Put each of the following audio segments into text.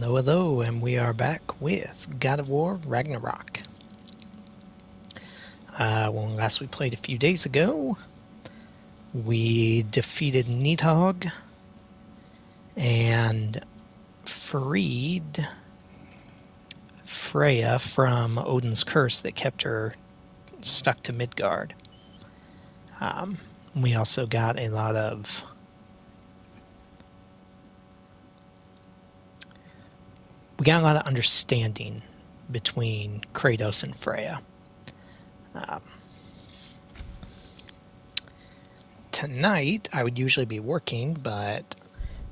Hello, hello, and we are back with God of War Ragnarok. When last we played a few days ago, we defeated Nidhogg and freed Freya from Odin's curse that kept her stuck to Midgard. We also got a lot of understanding between Kratos and Freya. Tonight, I would usually be working, but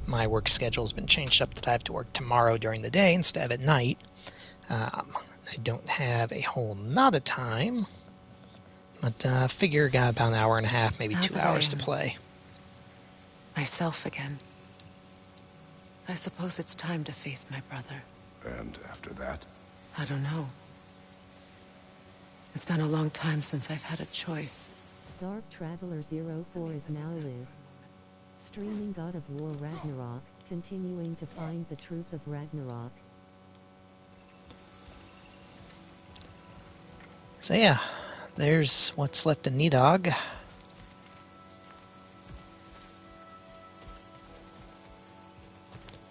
my work schedule has been changed up that I have to work tomorrow during the day instead of at night. I don't have a whole lot of time, but figure got about an hour and a half, maybe 2 hours to play. Myself again. I suppose it's time to face my brother. And after that? I don't know. It's been a long time since I've had a choice. Dark Traveler 04 is now live. Streaming God of War Ragnarok, continuing to find the truth of Ragnarok. So yeah, there's what's left of Nidhogg.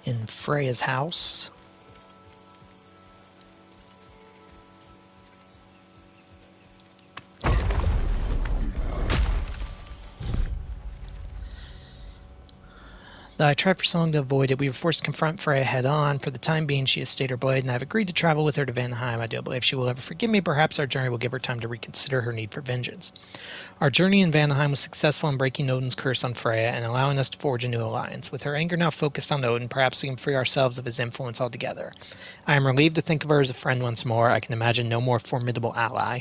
In Freya's house. Though I tried for so long to avoid it, we were forced to confront Freya head-on. For the time being, she has stayed her blade, and I have agreed to travel with her to Vanaheim. I don't believe she will ever forgive me. Perhaps our journey will give her time to reconsider her need for vengeance. Our journey in Vanaheim was successful in breaking Odin's curse on Freya and allowing us to forge a new alliance. With her anger now focused on Odin, perhaps we can free ourselves of his influence altogether. I am relieved to think of her as a friend once more. I can imagine no more formidable ally.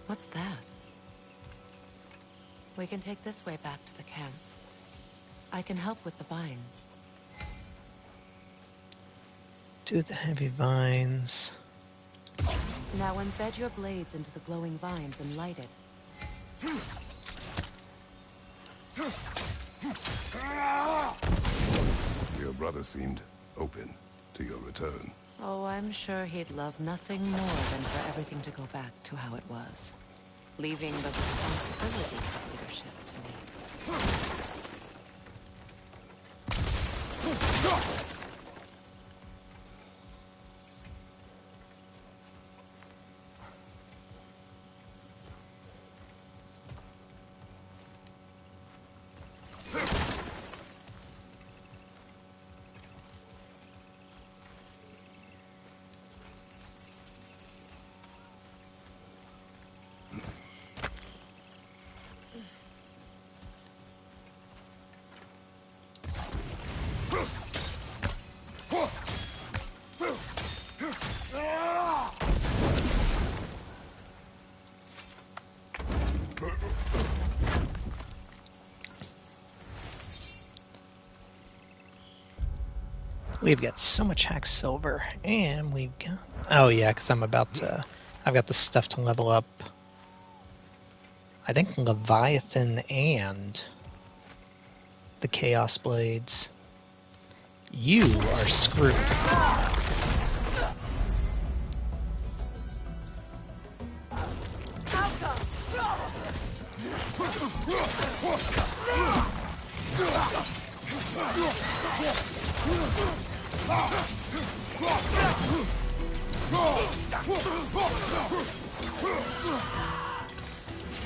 What's that? We can take this way back to the camp. I can help with the vines. Do the heavy vines. Now embed your blades into the glowing vines and light it. Your brother seemed open to your return. Oh, I'm sure he'd love nothing more than for everything to go back to how it was. Leaving the responsibilities of leadership to me. We've got so much hack silver, and we've got... Oh yeah, because I'm about to... I've got the stuff to level up, I think, Leviathan and the Chaos Blades. You are screwed.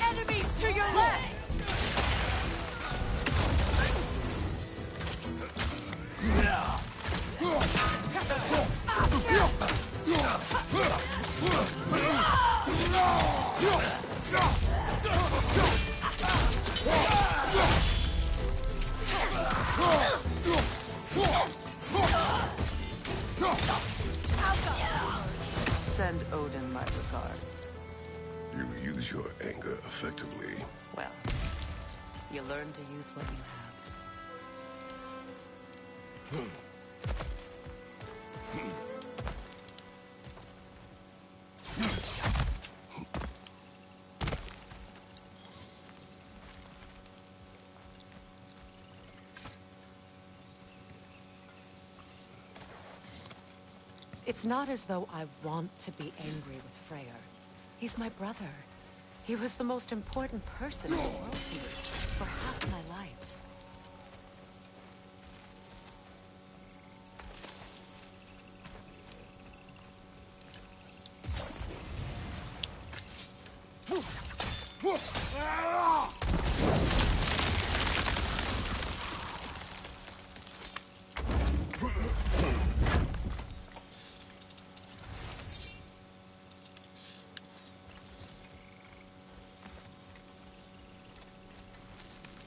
Enemies to your left! Send Odin my regards. You use your anger effectively. Well, you learn to use what you have. It's not as though I want to be angry with Freyr. He's my brother. He was the most important person in the world to me for half my life.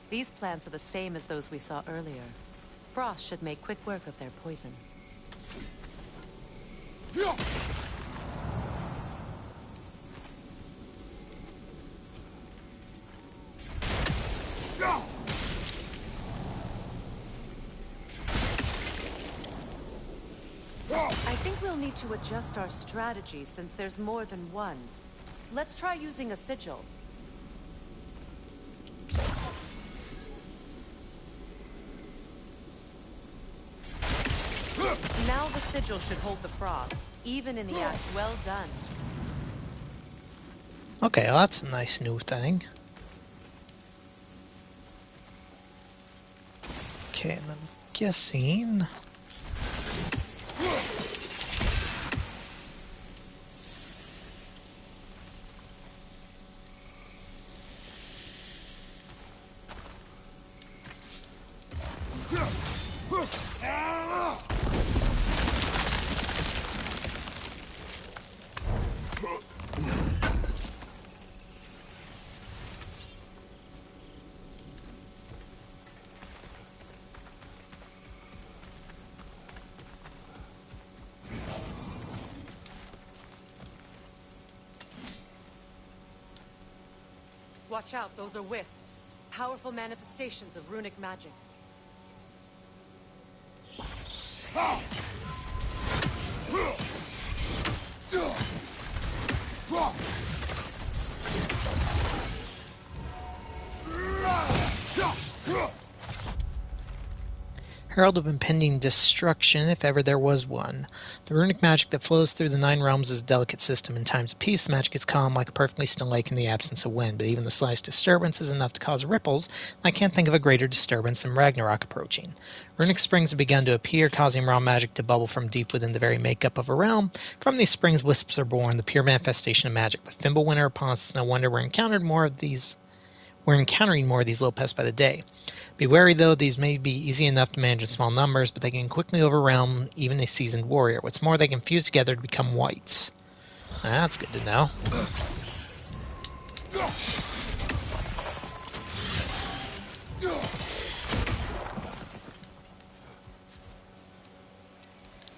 These plants are the same as those we saw earlier. Frost should make quick work of their poison. I think we'll need to adjust our strategy since there's more than one. Let's try using a sigil. Now the sigil should hold the frost, even in the axe. Well done. Okay, well, that's a nice new thing. Okay, and I'm guessing... Watch out, those are wisps. Powerful manifestations of runic magic. Herald of impending destruction, if ever there was one. The runic magic that flows through the 9 realms is a delicate system. In times of peace, the magic is calm, like a perfectly still lake in the absence of wind, but even the slightest disturbance is enough to cause ripples, and I can't think of a greater disturbance than Ragnarok approaching. Runic springs have begun to appear, causing realm magic to bubble from deep within the very makeup of a realm. From these springs, wisps are born, the pure manifestation of magic. With Fimbulwinter upon us, no wonder we're encountering more of these low pests by the day. Be wary, though, these may be easy enough to manage in small numbers, but they can quickly overwhelm even a seasoned warrior. What's more, they can fuse together to become whites. That's good to know.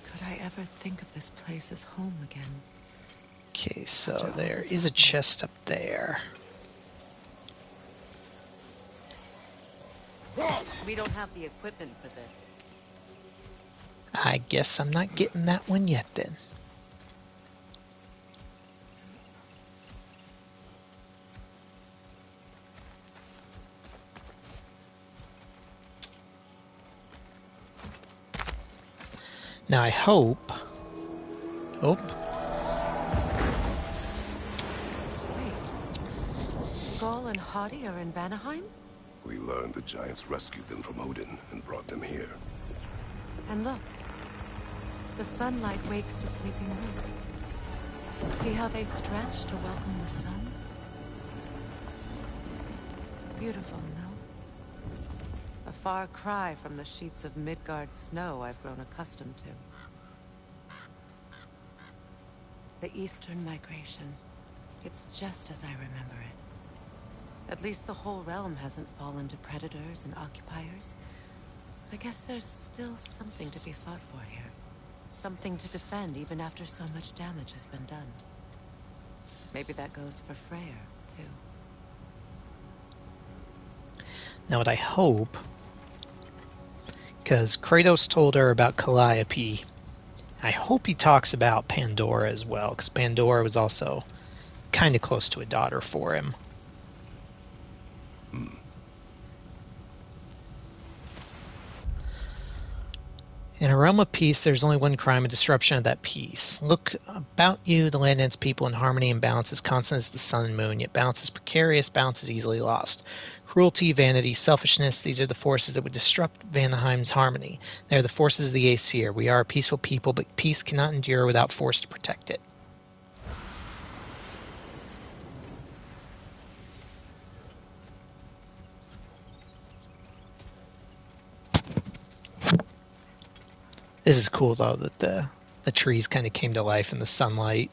Could I ever think of this place as home again? Okay, so there is a chest up there. We don't have the equipment for this. I guess I'm not getting that one yet, then. Now I hope... Oh. Wait. Skull and Hati are in Vanaheim? We learned the giants rescued them from Odin and brought them here. And look. The sunlight wakes the sleeping roots. See how they stretch to welcome the sun? Beautiful, no? A far cry from the sheets of Midgard snow I've grown accustomed to. The Eastern Migration. It's just as I remember it. At least the whole realm hasn't fallen to predators and occupiers. I guess there's still something to be fought for here. Something to defend even after so much damage has been done. Maybe that goes for Freyr, too. Now what I hope... Because Kratos told her about Calliope. I hope he talks about Pandora as well, because Pandora was also kind of close to a daughter for him. In a realm of peace, there's only one crime, a disruption of that peace. Look about you, the land and its people in harmony and balance as constant as the sun and moon, yet balance is precarious, balance is easily lost. Cruelty, vanity, selfishness, these are the forces that would disrupt Vanaheim's harmony. They are the forces of the Aesir. We are a peaceful people, but peace cannot endure without force to protect it. This is cool, though, that the trees kind of came to life in the sunlight.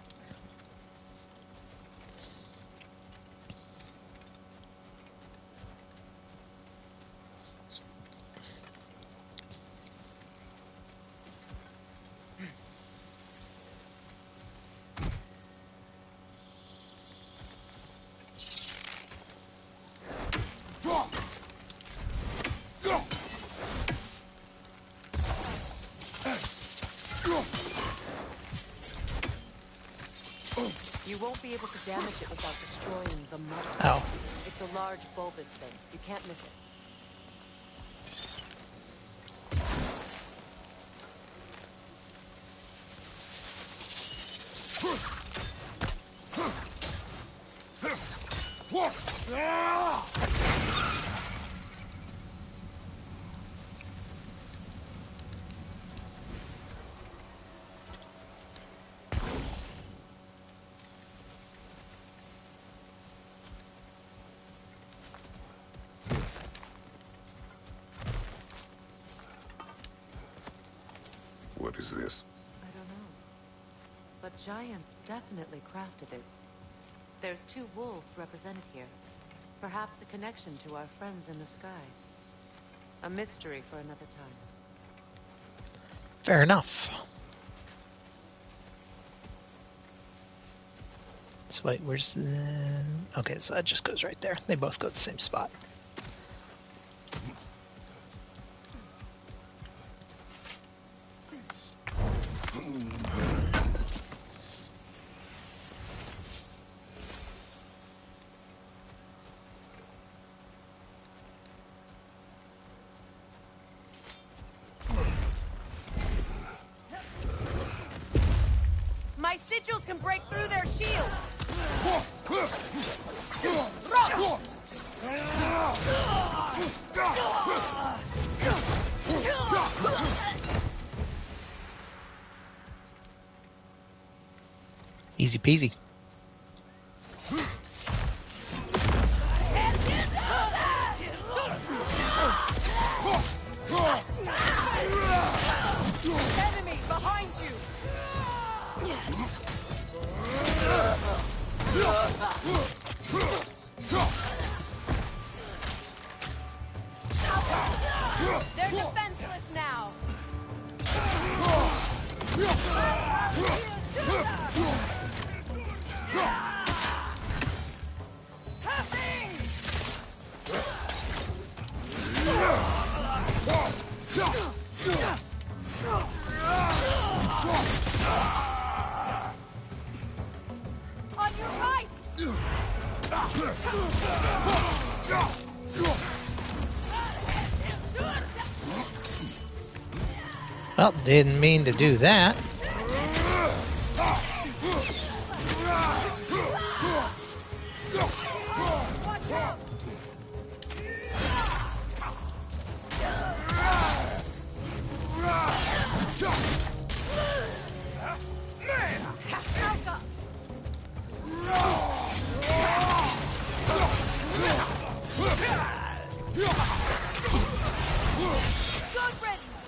You won't be able to damage it without destroying the mother. Oh. It's a large bulbous thing. You can't miss it. What is this? I don't know. But giants definitely crafted it. There's 2 wolves represented here. Perhaps a connection to our friends in the sky. A mystery for another time. Fair enough. So wait, where's the... Okay, so that just goes right there. They both go to the same spot. My sigils can break through their shields! Easy peasy. Enemy behind you! They're defenseless now! On your right! Well, didn't mean to do that. Watch out! Alpha! Good riddance!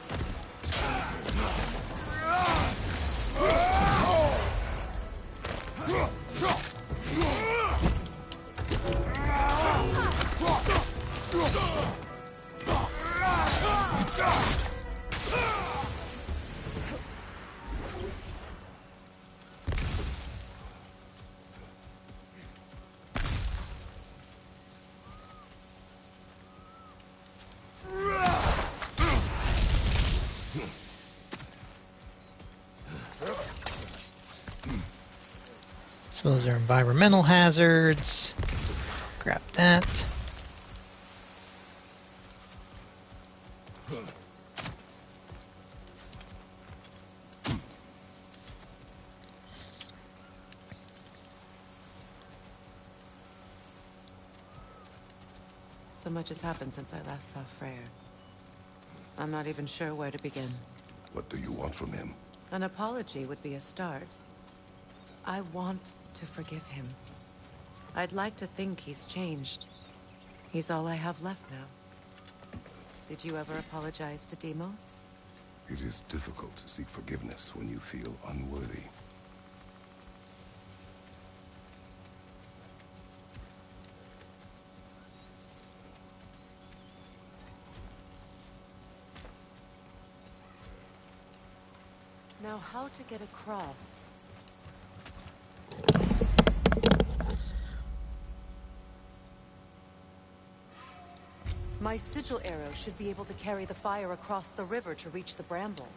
So those are environmental hazards. Grab that. So much has happened since I last saw Freyr. I'm not even sure where to begin. What do you want from him? An apology would be a start. I want to forgive him. I'd like to think he's changed. He's all I have left now. Did you ever apologize to Deimos? It is difficult to seek forgiveness when you feel unworthy. Now, how to get across? My sigil arrow should be able to carry the fire across the river to reach the bramble.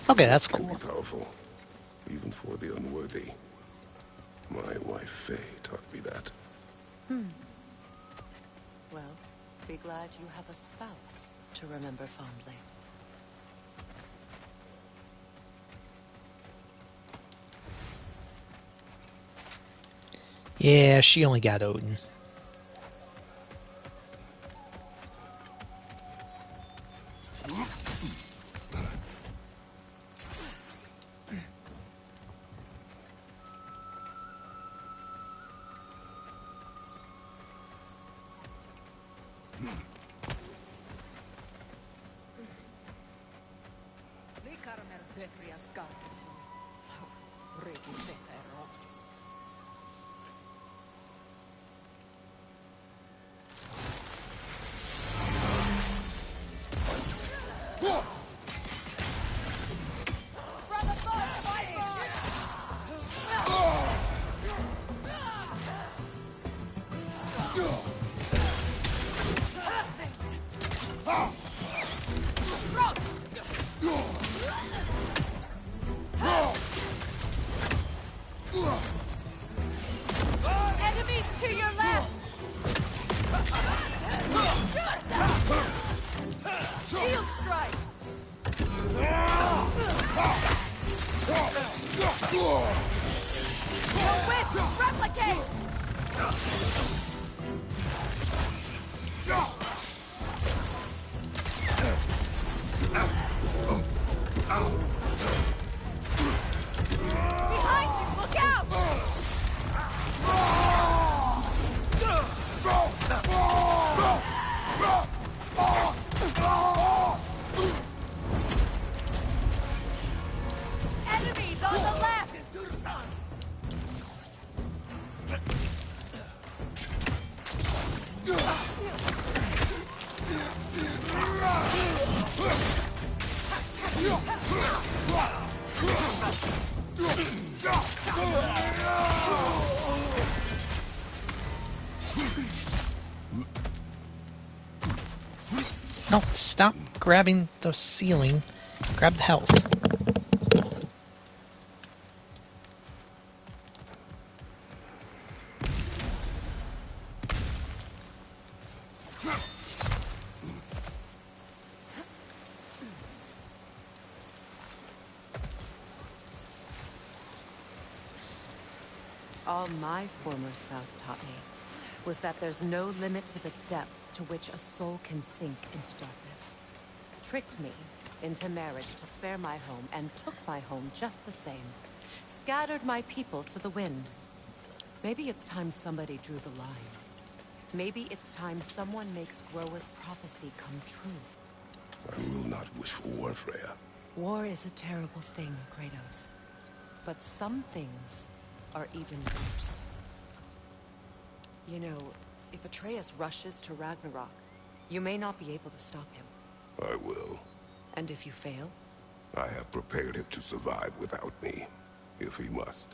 Okay, that's Can be cool. powerful, even for the unworthy. My wife Faye taught me that. Well, be glad you have a spouse to remember fondly. Yeah, she only got Odin. Enemies to your left! Shield strike! The whip! Replicate! Behind you! Look out! Enemies on the left! No, stop grabbing the ceiling. Grab the health. All my former spouse taught me was that there's no limit to the depth to which a soul can sink into darkness. Tricked me into marriage to spare my home and took my home just the same. Scattered my people to the wind. Maybe it's time somebody drew the line. Maybe it's time someone makes Groa's prophecy come true. I will not wish for war, Freya. War is a terrible thing, Kratos. But some things are even worse. You know, if Atreus rushes to Ragnarok, you may not be able to stop him. I will. And if you fail? I have prepared him to survive without me, if he must.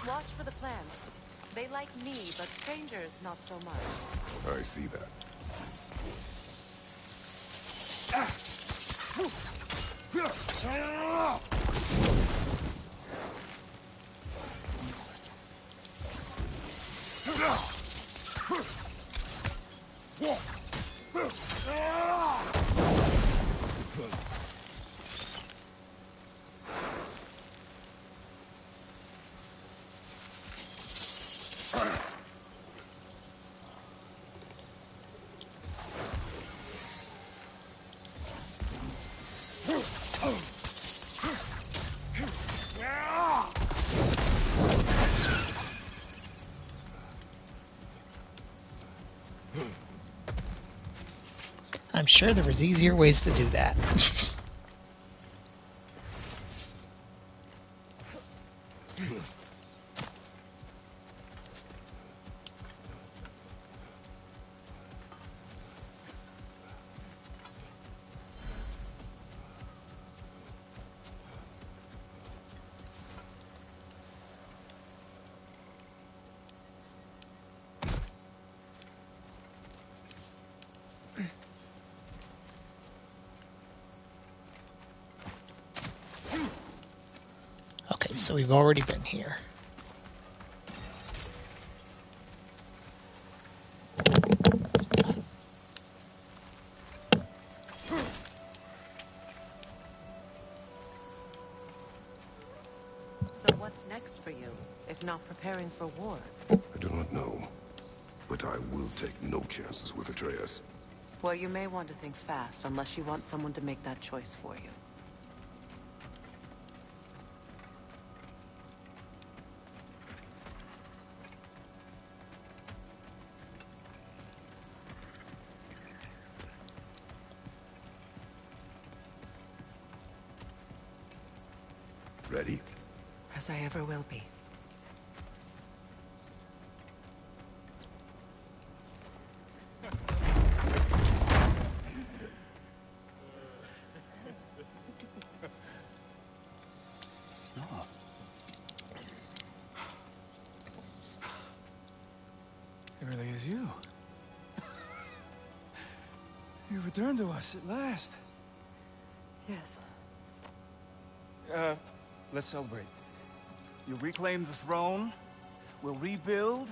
Watch for the plants. They like me, but strangers not so much. I see that. I'm sure there was easier ways to do that. Okay, so we've already been here. So what's next for you, if not preparing for war? I do not know, but I will take no chances with Atreus. Well, you may want to think fast, unless you want someone to make that choice for you. Ready? As I ever will be. It really is you. You returned to us at last. Yes. Let's celebrate. You reclaim the throne. We'll rebuild.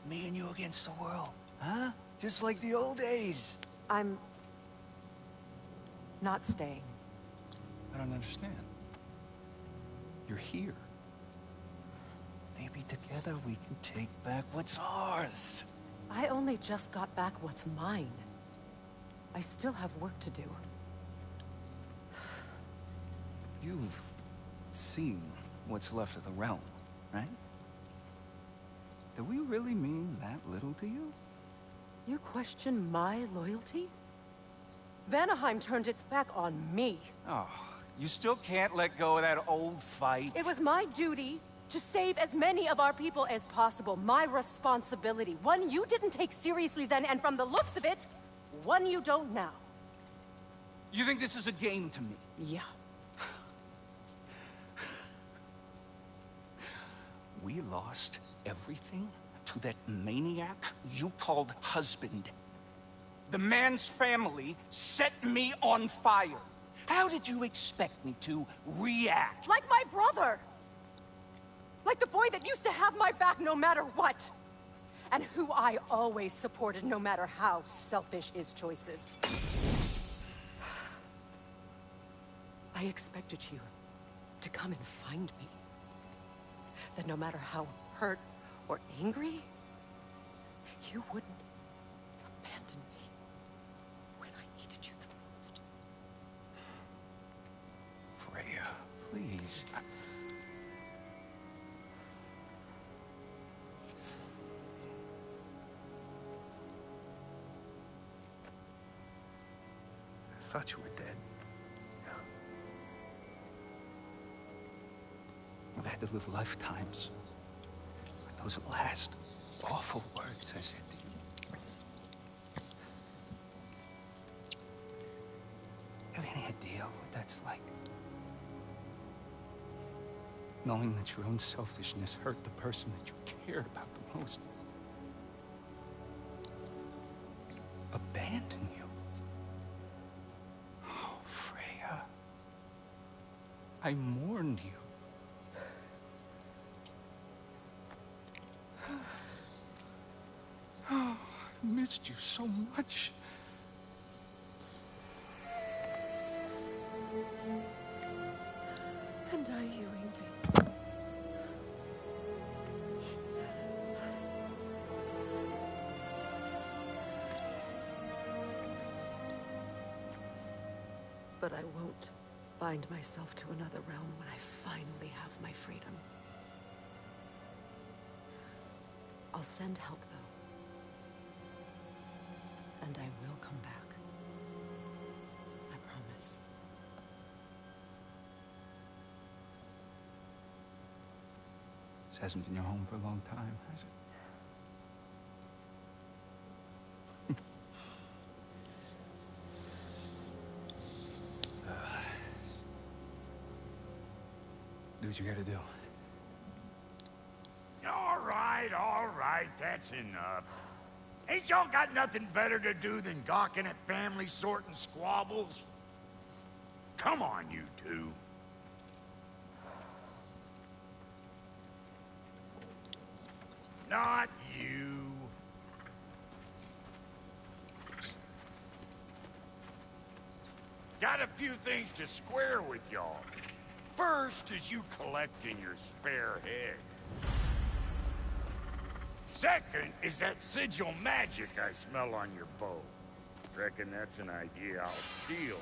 Me and you against the world. Huh? Just like the old days. I'm... not staying. I don't understand. You're here. Maybe together we can take back what's ours. I only just got back what's mine. I still have work to do. You've seen what's left of the realm, right? Do we really mean that little to you? You question my loyalty? Vanaheim turned its back on me. Oh, you still can't let go of that old fight? It was my duty to save as many of our people as possible. My responsibility. One you didn't take seriously then, and from the looks of it, one you don't now. You think this is a game to me? Yeah. We lost everything to that maniac you called husband. The man's family set me on fire. How did you expect me to react? Like my brother! Like the boy that used to have my back no matter what! and who I always supported no matter how selfish his choices. I expected you to come and find me. That no matter how hurt or angry, you wouldn't abandon me when I needed you the most. Freya, please. I thought you were dead. I've had to live lifetimes. But those last awful words I said to you. You have any idea what that's like? Knowing that your own selfishness hurt the person that you cared about the most. Abandon you. Oh, Freya. I mourned you. Oh, I've missed you so much. And are you, Ingrid? But I won't bind myself to another realm when I finally have my freedom. I'll send help, though. And I will come back. I promise. This hasn't been your home for a long time, has it? Do what you gotta do. All right, that's enough. Ain't y'all got nothing better to do than gawking at family sorting squabbles? Come on, you two. Not you. Got a few things to square with y'all. First is you collecting your spare heads. Second is that sigil magic I smell on your bow. Reckon that's an idea I'll steal.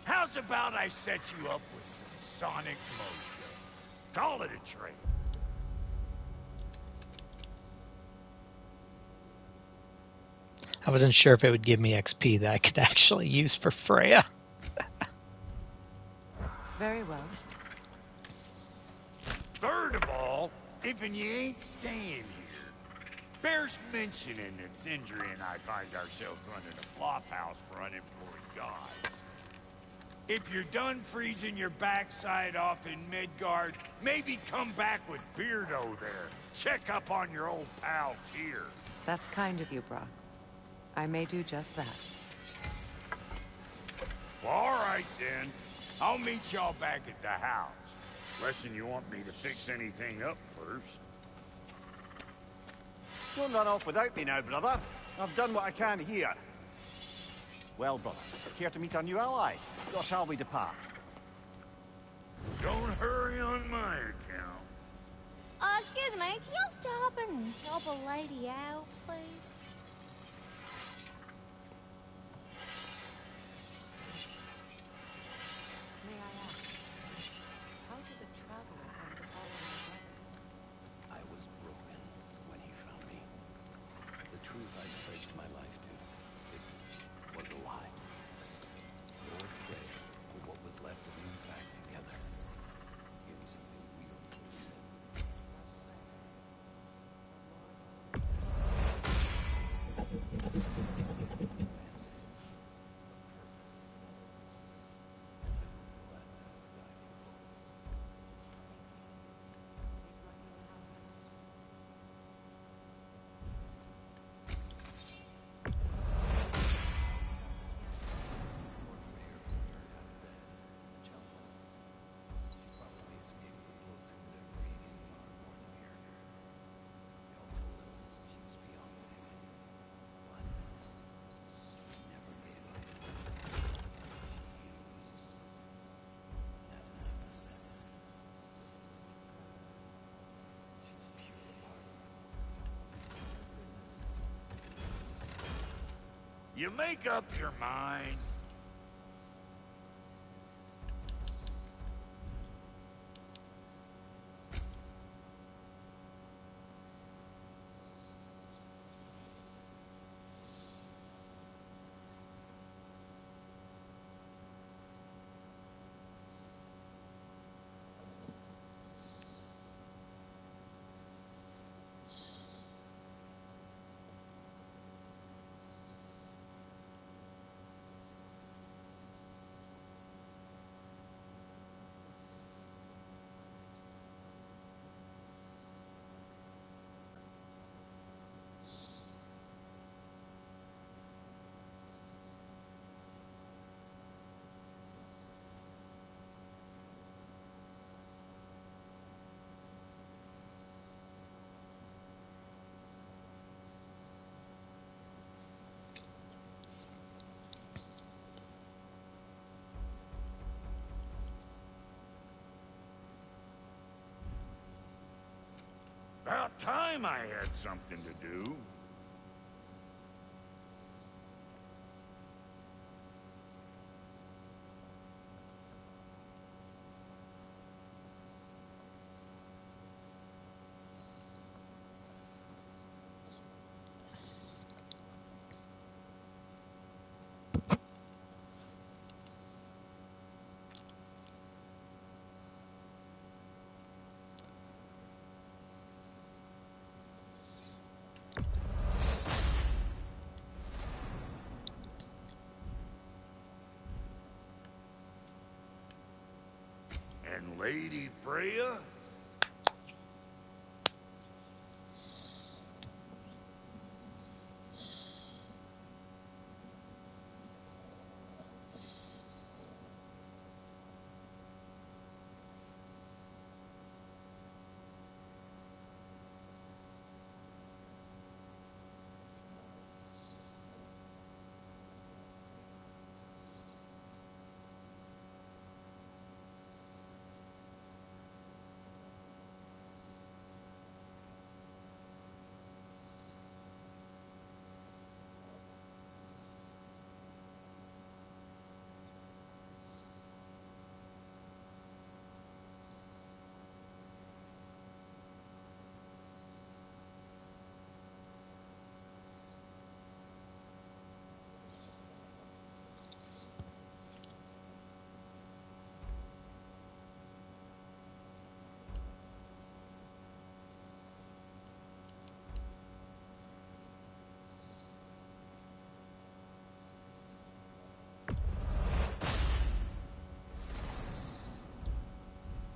How's about I set you up with some sonic mojo? Call it a trade. I wasn't sure if it would give me XP that I could actually use for Freya. Very well. Third of all, if you ain't staying here, bears mentioning that Sindri and I find ourselves running a flop house for unemployed gods. If you're done freezing your backside off in Midgard, maybe come back with Beardo there. Check up on your old pal Tyr. That's kind of you, Brock. I may do just that. Well, all right, then. I'll meet y'all back at the house. Unless you want me to fix anything up first. Don't run off without me now, brother. I've done what I can here. Well, brother, care to meet our new allies? Or shall we depart? Don't hurry on my account. Excuse me, can you stop and help a lady out, please? May I ask, how did the traveler come to follow my brother? I was broken when he found me. The truth I'd pledged my life to, it was a lie. Lord Frey put what was left of me back together. Give me something real to believe in. You make up your mind. About time I had something to do. And Lady Freya?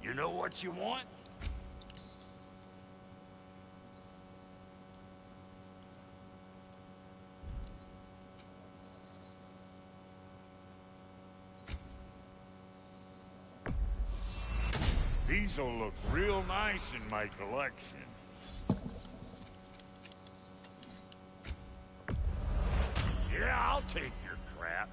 You know what you want? These'll look real nice in my collection. Yeah, I'll take your crap.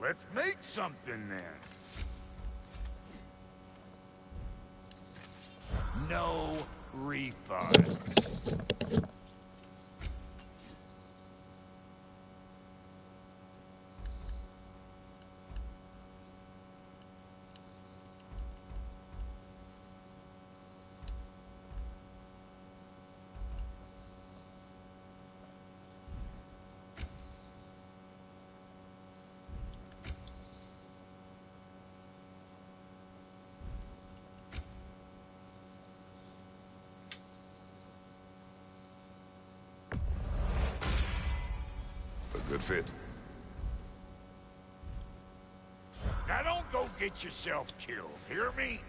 Let's make something then. No refunds. A good fit. Now don't go get yourself killed, hear me?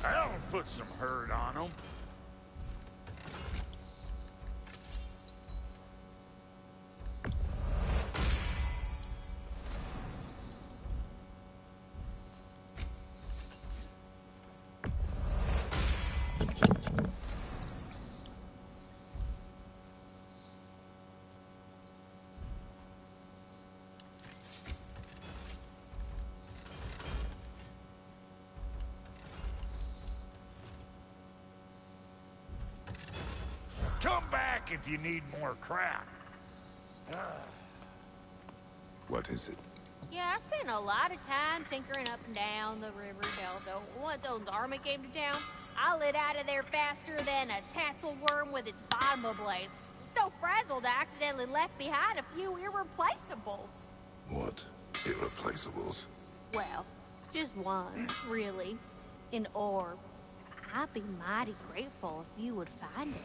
That'll put some hurt on them. Come back if you need more crap. What is it? Yeah, I spent a lot of time tinkering up and down the river delta. Once Odin's army came to town, I lit out of there faster than a tassel worm with its bottom ablaze. So frazzled, I accidentally left behind a few irreplaceables. What? Irreplaceables? Well, just one, really. An orb. I'd be mighty grateful if you would find it.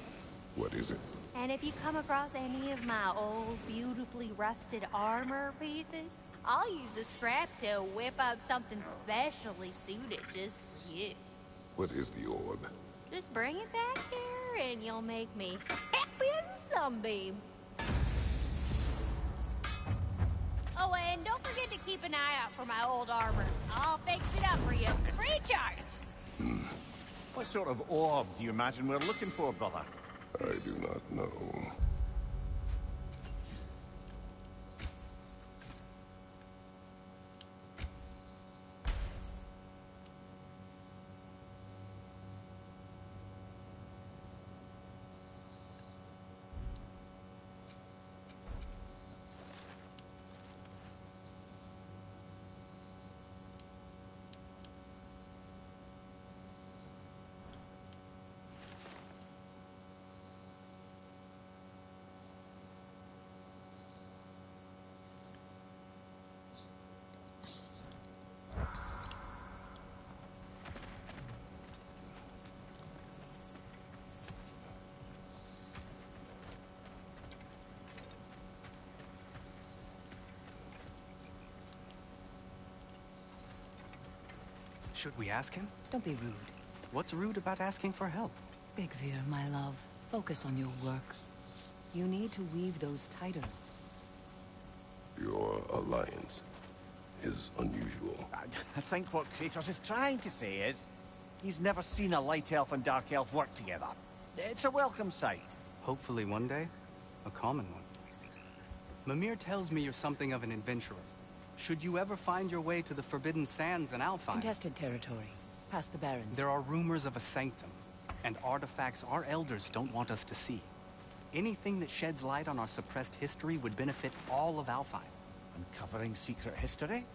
What is it? And if you come across any of my old, beautifully rusted armor pieces, I'll use the scrap to whip up something specially suited just for you. What is the orb? Just bring it back here and you'll make me happy as a sunbeam. Oh, and don't forget to keep an eye out for my old armor. I'll fix it up for you, free of charge. What sort of orb do you imagine we're looking for, brother? I do not know. Should we ask him? Don't be rude. What's rude about asking for help? Big Veer, my love. Focus on your work. You need to weave those tighter. Your alliance is unusual. I think what Kratos is trying to say is, he's never seen a light elf and dark elf work together. It's a welcome sight. Hopefully one day, a common one. Mimir tells me you're something of an adventurer. Should you ever find your way to the Forbidden Sands in Alfheim... Contested territory. Past the Barrens. There are rumors of a sanctum, and artifacts our elders don't want us to see. Anything that sheds light on our suppressed history would benefit all of Alfheim. Uncovering secret history?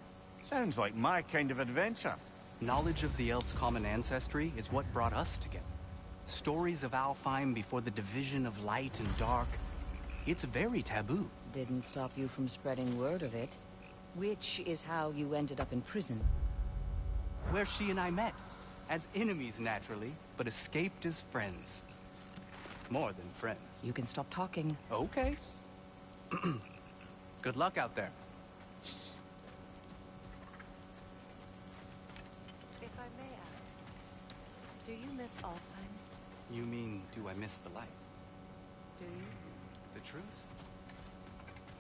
Sounds like my kind of adventure. Knowledge of the elves' common ancestry is what brought us together. Stories of Alfheim before the division of light and dark. It's very taboo. Didn't stop you from spreading word of it. Which is how you ended up in prison. Where she and I met. As enemies, naturally, but escaped as friends. More than friends. You can stop talking. Okay. Good luck out there. If I may ask, do you miss Alfheim? You mean, do I miss the light? Do you? The truth?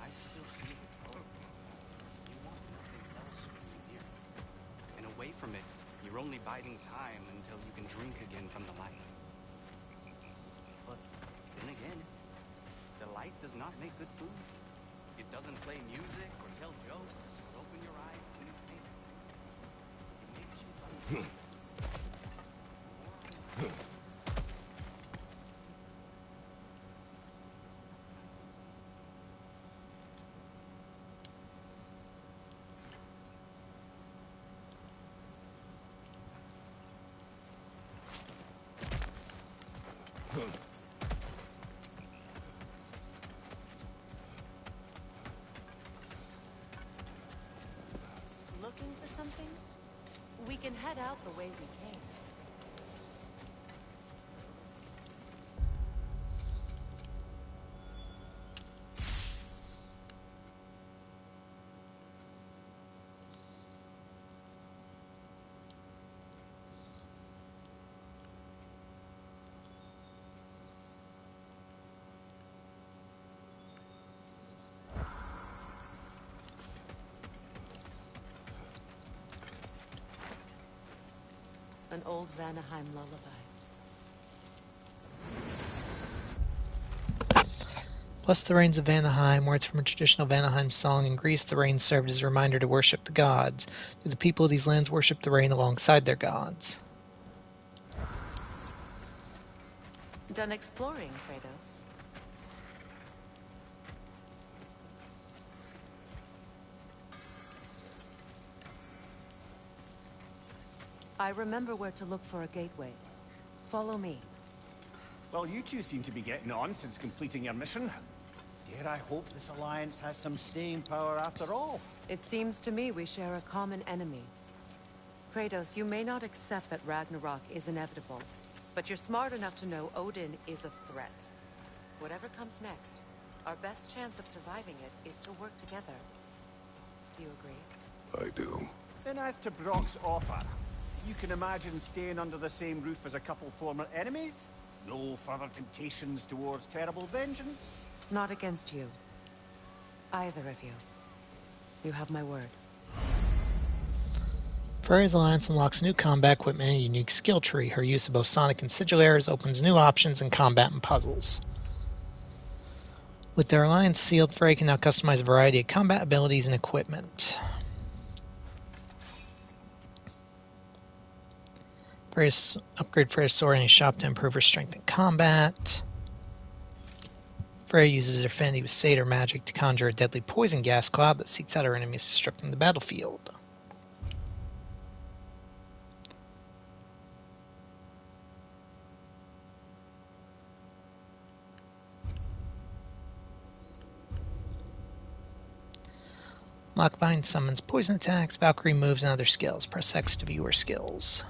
I still feel its pull. You want nothing else when you're here. And away from it, you're only biding time until you can drink again from the light. But then again, the light does not make good food. It doesn't play music or tell jokes or open your eyes to new things. It makes you uncomfortable. Looking for something? We can head out the way we came. An old Vanaheim lullaby. Bless the rains of Vanaheim, words from a traditional Vanaheim song. In Greece, the rain served as a reminder to worship the gods. Do the people of these lands worship the rain alongside their gods? Done exploring, Kratos? I remember where to look for a gateway. Follow me. Well, you two seem to be getting on since completing your mission. Dare I hope this alliance has some staying power after all? It seems to me we share a common enemy. Kratos, you may not accept that Ragnarok is inevitable, but you're smart enough to know Odin is a threat. Whatever comes next, our best chance of surviving it is to work together. Do you agree? I do. And as to Brock's offer, you can imagine staying under the same roof as a couple former enemies? No further temptations towards terrible vengeance? Not against you. Either of you. You have my word. Freya's alliance unlocks new combat equipment and a unique skill tree. Her use of both sonic and sigil arrows opens new options in combat and puzzles. With their alliance sealed, Freya can now customize a variety of combat abilities and equipment. Upgrade Freya's sword in a shop to improve her strength in combat. Freya uses her affinity with satyr magic to conjure a deadly poison gas cloud that seeks out her enemies, disrupting the battlefield. Lockbind summons poison attacks, Valkyrie moves, and other skills. Press X to view her skills.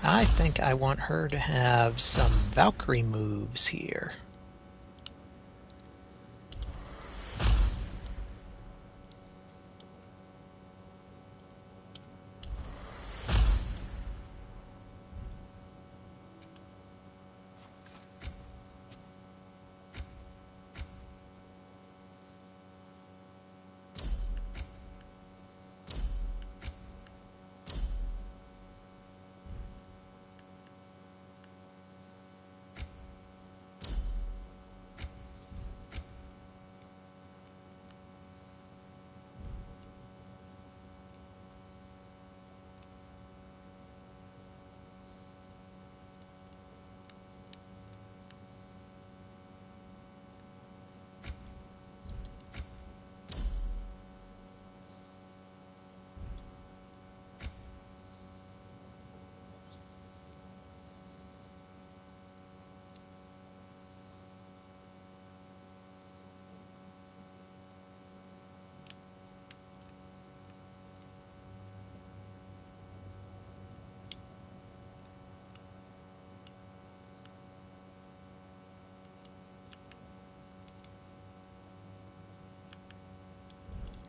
I think I want her to have some Valkyrie moves here.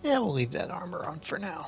Yeah, we'll leave that armor on for now.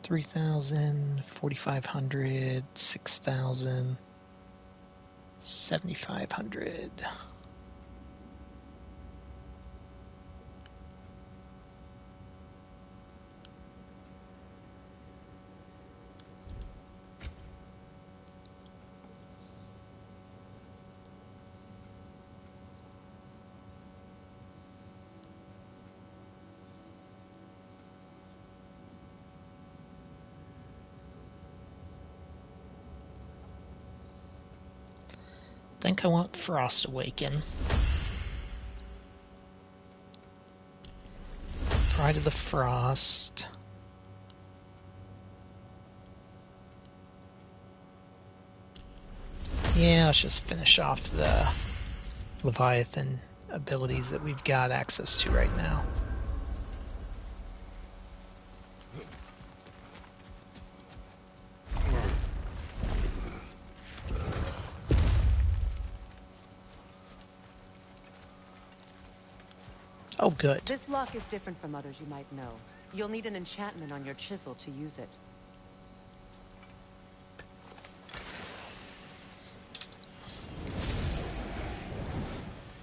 $3,000, $4,500, $6,000, $7,500. I think I want Frost Awaken. Pride of the Frost. Yeah, let's just finish off the Leviathan abilities that we've got access to right now. Oh, good. This lock is different from others you might know. You'll need an enchantment on your chisel to use it.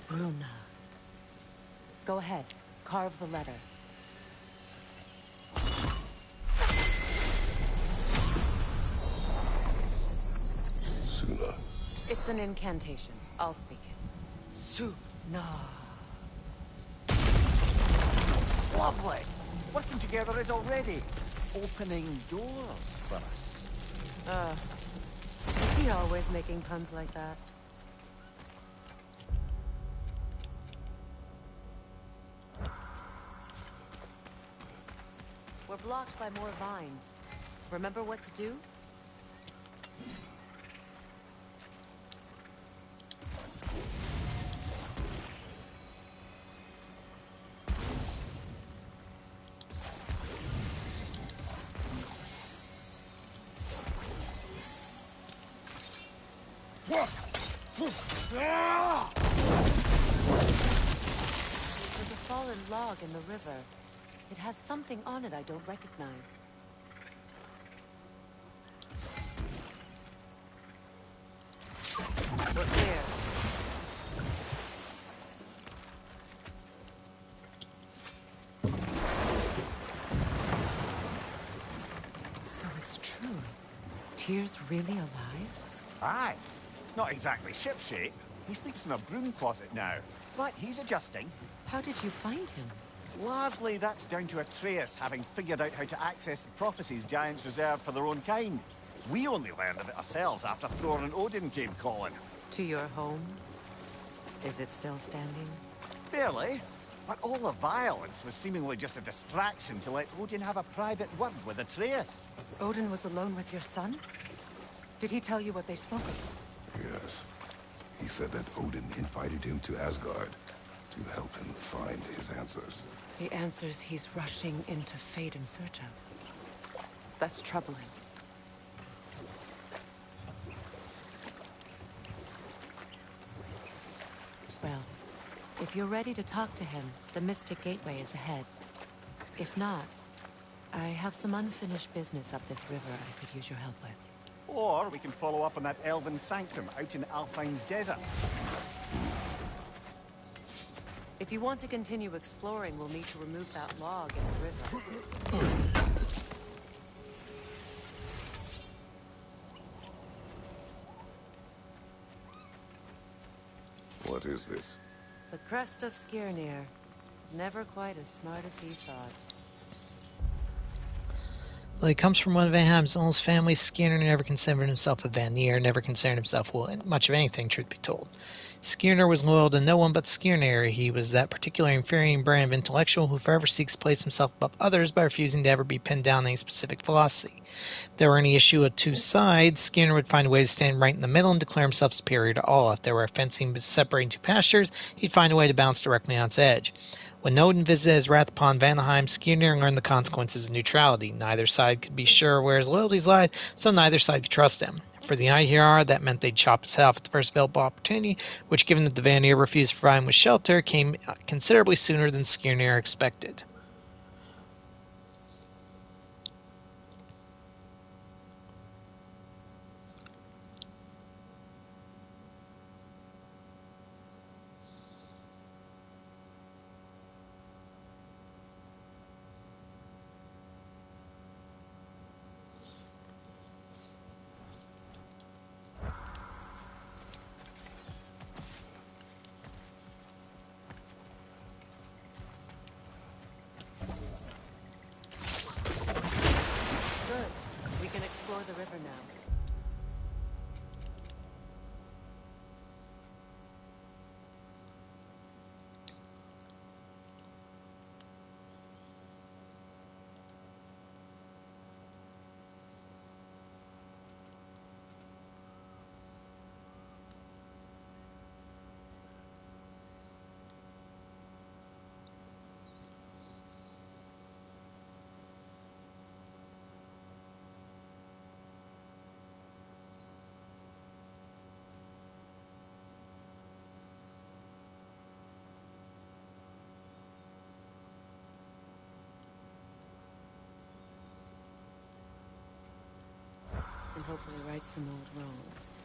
Bruna. Go ahead. Carve the letter. Suna. It's an incantation. I'll speak it. Suna. Lovely. Working together is already opening doors for us. Is he always making puns like that? We're blocked by more vines. Remember what to do? There's a fallen log in the river. It has something on it I don't recognize. We're clear. So it's true. Tyr's really alive? Aye. Not exactly shipshape. He sleeps in a broom closet now. But he's adjusting. How did you find him? Largely, that's down to Atreus having figured out how to access the prophecies giants reserved for their own kind. We only learned of it ourselves after Thor and Odin came calling. To your home? Is it still standing? Barely. But all the violence was seemingly just a distraction to let Odin have a private word with Atreus. Odin was alone with your son? Did he tell you what they spoke of? Yes. He said that Odin invited him to Asgard to help him find his answers. The answers he's rushing into fate in search of. That's troubling. Well, if you're ready to talk to him, the Mystic Gateway is ahead. If not, I have some unfinished business up this river I could use your help with. Or we can follow up on that elven sanctum out in Alfine's desert. If you want to continue exploring, we'll need to remove that log in the river. What is this? The crest of Skirnir. Never quite as smart as he thought. Though he comes from one of Vanheim's oldest families, Skinner never considered himself a Vanir, never considered himself much of anything, truth be told. Skinner was loyal to no one but Skinner. He was that particular inferior brand of intellectual who forever seeks to place himself above others by refusing to ever be pinned down on any specific philosophy. If there were any issue of two sides, Skinner would find a way to stand right in the middle and declare himself superior to all. If there were a fencing separating two pastures, he'd find a way to bounce directly on its edge. When Odin visited his wrath upon Vanaheim, Skirnir learned the consequences of neutrality. Neither side could be sure where his loyalties lied, so neither side could trust him. For the Ahiar, that meant they'd chop his head off at the first available opportunity, which, given that the Vanir refused to provide him with shelter, came considerably sooner than Skirnir expected. And hopefully right some old wrongs.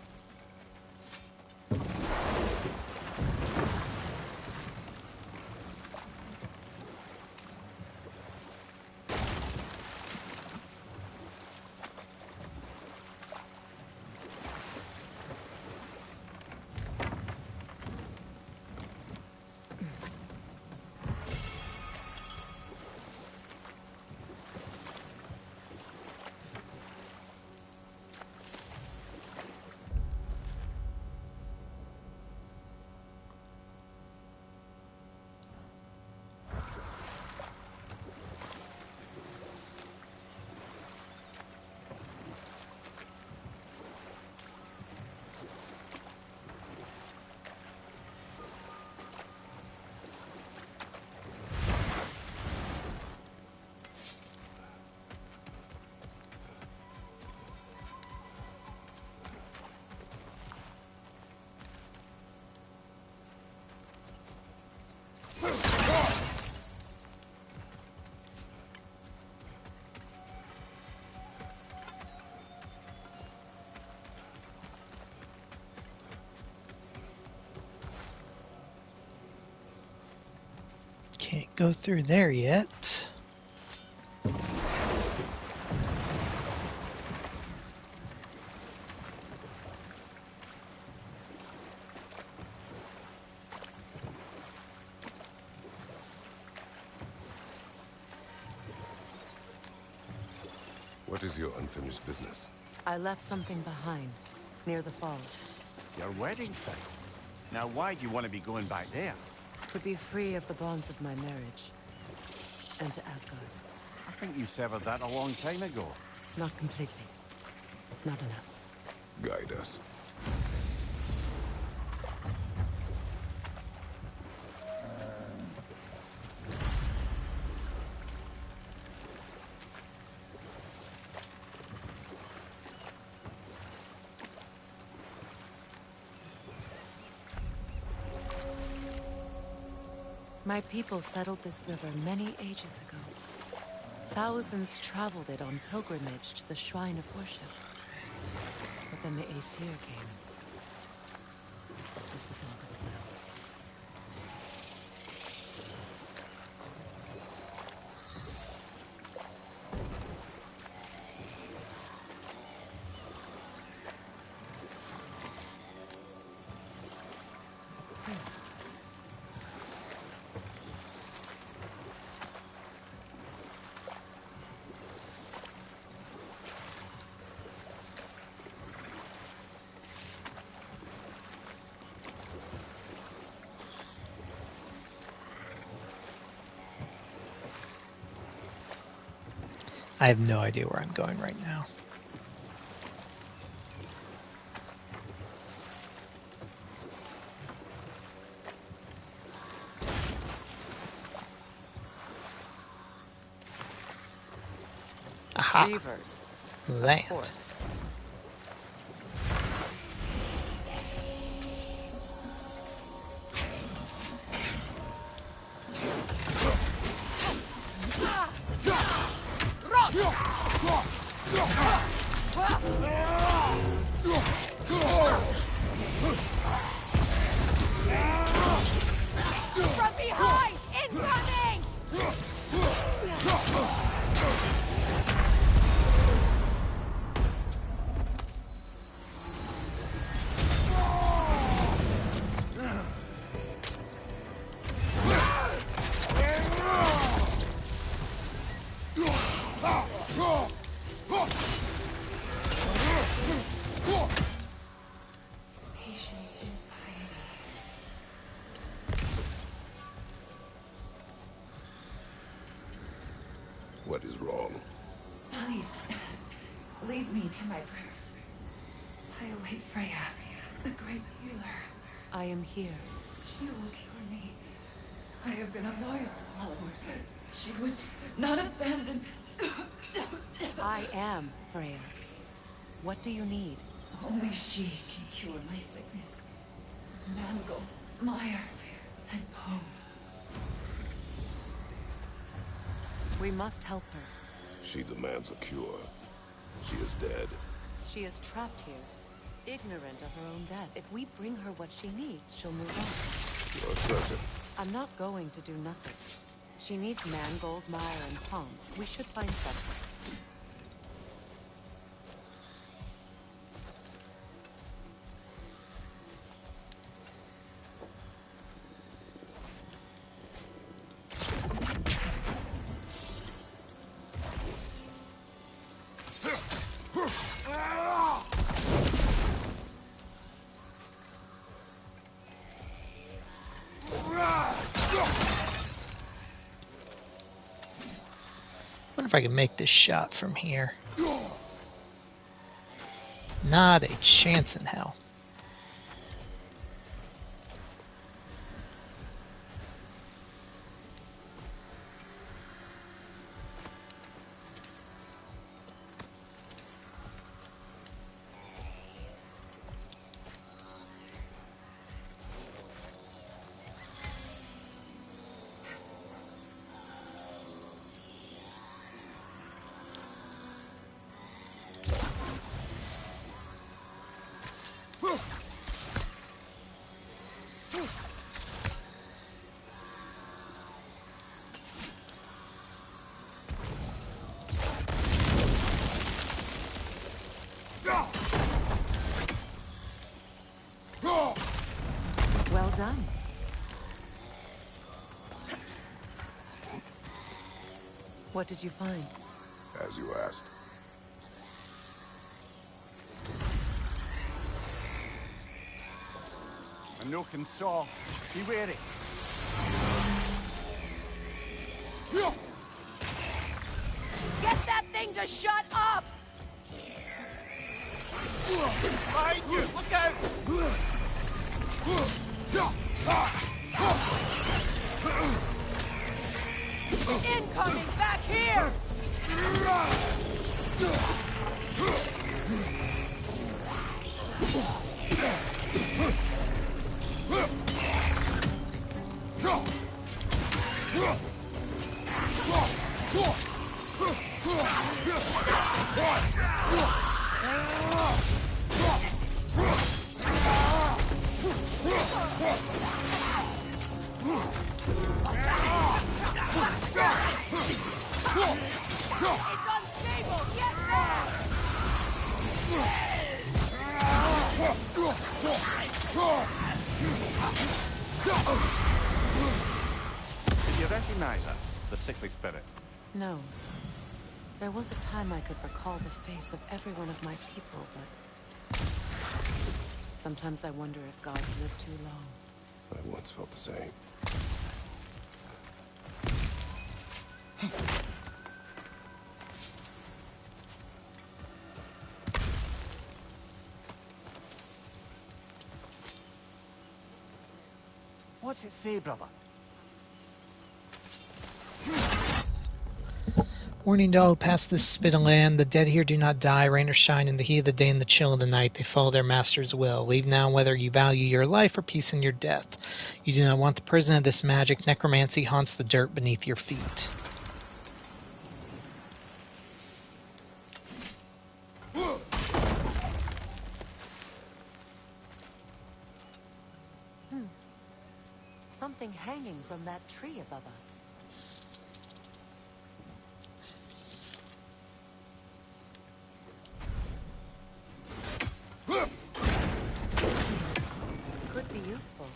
Can't go through there yet. What is your unfinished business? I left something behind, near the falls. Your wedding site. Now why do you want to be going back there? To be free of the bonds of my marriage. And to Asgard. I think you severed that a long time ago. Not completely. Not enough. Guide us. My people settled this river many ages ago. Thousands traveled it on pilgrimage to the shrine of worship. But then the Aesir came. This is all that's left. I have no idea where I'm going right now. Aha! Reavers. Land. Of course. From behind! Incoming! Patience is piety. What is wrong? Please, leave me to my prayers. I await Freya, the great healer. I am here. She will cure me. I have been a loyal follower. She would not abandon. I am Freya. What do you need? Only she can cure my sickness. With mangold, mire, and poem. We must help her. She demands a cure. She is dead. She is trapped here, ignorant of her own death. If we bring her what she needs, she'll move on. You're certain. I'm not going to do nothing. She needs mangold, mire, and palm. We should find something. Wonder if I can make this shot from here. Not a chance in hell. Well done. What did you find? As you asked. A nook and saw. Be wary. Get that thing to shut up! Behind you! Look out! Incoming back here! It's unstable! Get there! Did you recognize her? The sickly spirit. No. There was a time I could recall the face of every one of my people, but sometimes I wonder if gods live too long. I once felt the same. What's it say, brother? Warning to all who pass this spit of land, the dead here do not die, rain or shine, in the heat of the day and the chill of the night. They follow their master's will. Leave now whether you value your life or peace in your death. You do not want the prison of this magic. Necromancy haunts the dirt beneath your feet. Something hanging from that tree above us. Could be useful.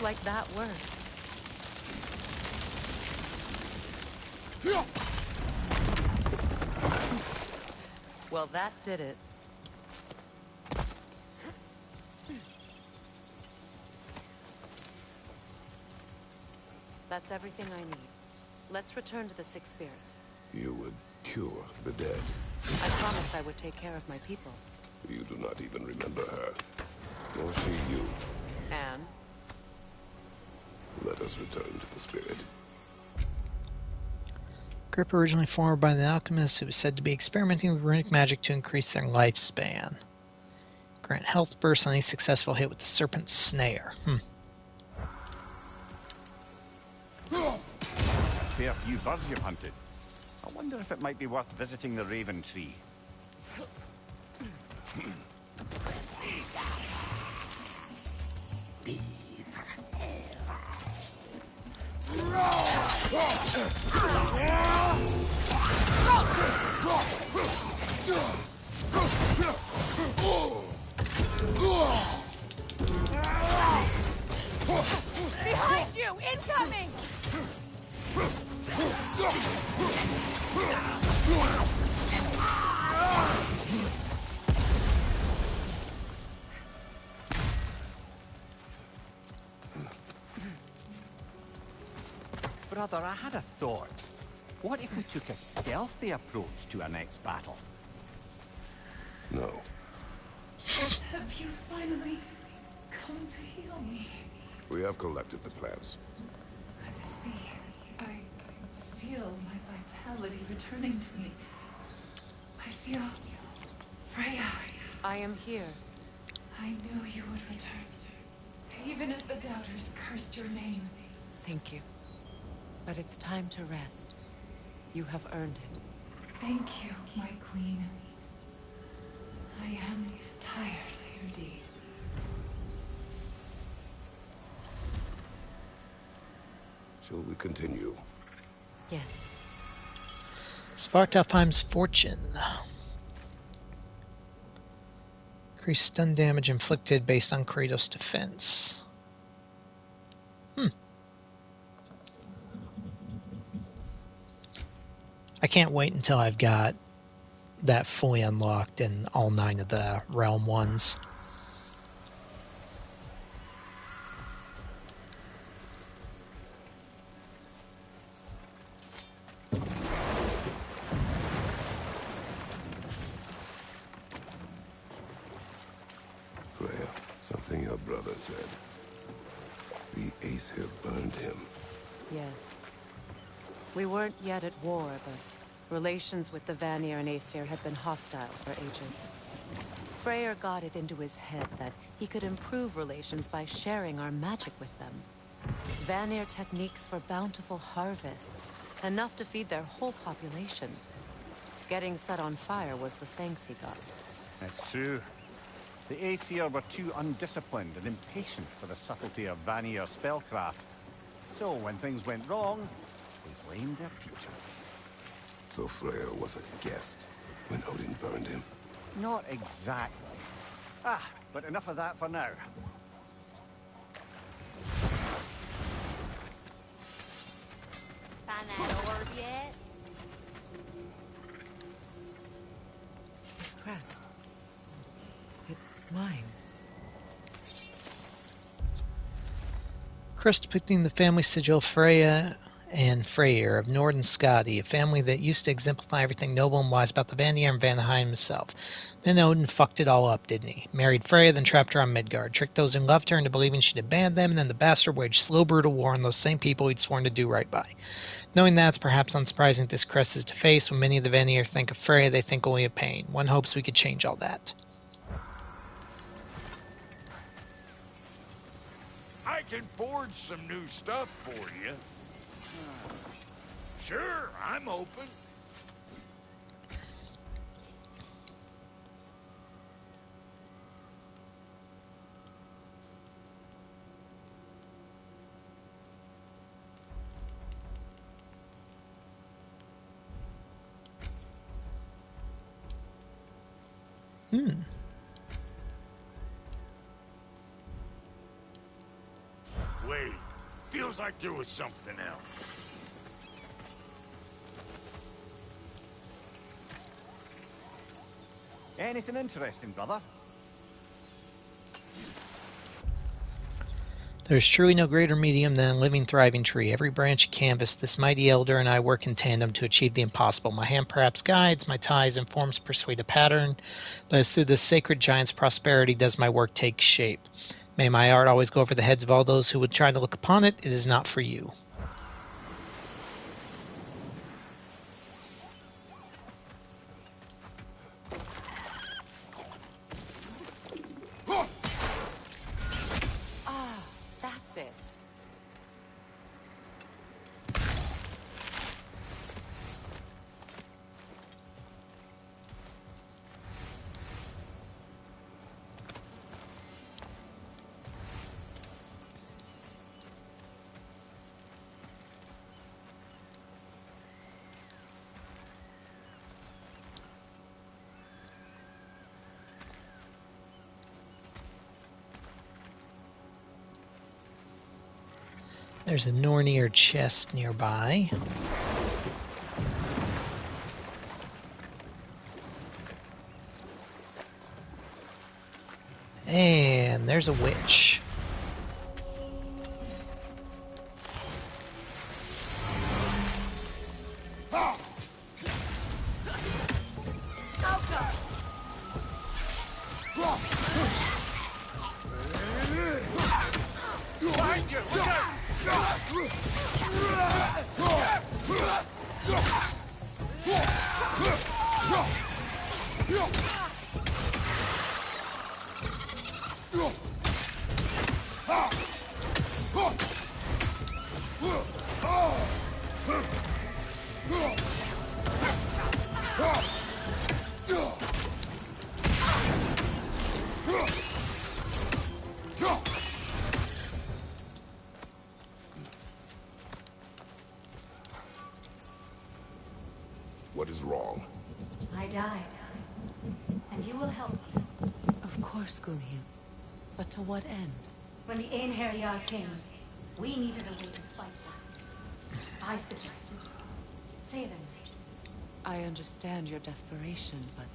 Looks like that worked. Well, that did it. That's everything I need. Let's return to the Sixth Spirit. You would cure the dead. I promised I would take care of my people. You do not even remember her. Nor she you. And? Let us return to the spirit. Group originally formed by the alchemists who was said to be experimenting with runic magic to increase their lifespan. Grant health burst on any successful hit with the serpent's snare. Fair few birds you've hunted. I wonder if it might be worth visiting the Raven Tree. Behind you! Incoming! Brother, I had a thought. What if we took a stealthy approach to our next battle? No. Have you finally come to heal me? We have collected the plans. Could this be? I feel my vitality returning to me. I feel... Freya. I am here. I knew you would return. Even as the doubters cursed your name. Thank you. But it's time to rest. You have earned it. Thank you, my queen. I am tired indeed. Shall we continue? Yes. Svartalfheim's fortune. Increased stun damage inflicted based on Kratos' defense. I can't wait until I've got that fully unlocked in all 9 of the realm ones. Freya, something your brother said. The Aesir burned him. Yes. We weren't yet at war, but relations with the Vanir and Aesir had been hostile for ages. Freyr got it into his head that he could improve relations by sharing our magic with them. Vanir techniques for bountiful harvests, enough to feed their whole population. Getting set on fire was the thanks he got. It's true. The Aesir were too undisciplined and impatient for the subtlety of Vanir spellcraft. So when things went wrong, they blamed their teacher. So Freya was a guest when Odin burned him? Not exactly. But enough of that for now. Find that orb yet? This crest. It's mine. Crest depicting the family sigil of Freya and Freyr of Nord and Skadi, a family that used to exemplify everything noble and wise about the Vanir and Vanaheim himself. Then Odin fucked it all up, didn't he? Married Freya, then trapped her on Midgard, tricked those who loved her into believing she'd abandoned them, and then the bastard waged slow, brutal war on those same people he'd sworn to do right by. Knowing that, it's perhaps unsurprising that this crest is defaced. When many of the Vanir think of Freya, they think only of pain. One hopes we could change all that. I can forge some new stuff for you. Sure, I'm open. Wait. Feels like there was something else. Anything interesting, brother? There's truly no greater medium than a living, thriving tree. Every branch of canvas, this mighty elder and I work in tandem to achieve the impossible. My hand perhaps guides, my ties and forms persuade a pattern, but it's through this sacred giant's prosperity does my work take shape. May my art always go over the heads of all those who would try to look upon it. It is not for you. Ah, that's it. There's a Nornir chest nearby. And there's a witch. What is wrong? I died. And you will help me. Of course, Gunhild. But to what end? When the Einherjar came, we needed a way to fight them. I suggested, say them. I understand your desperation, but...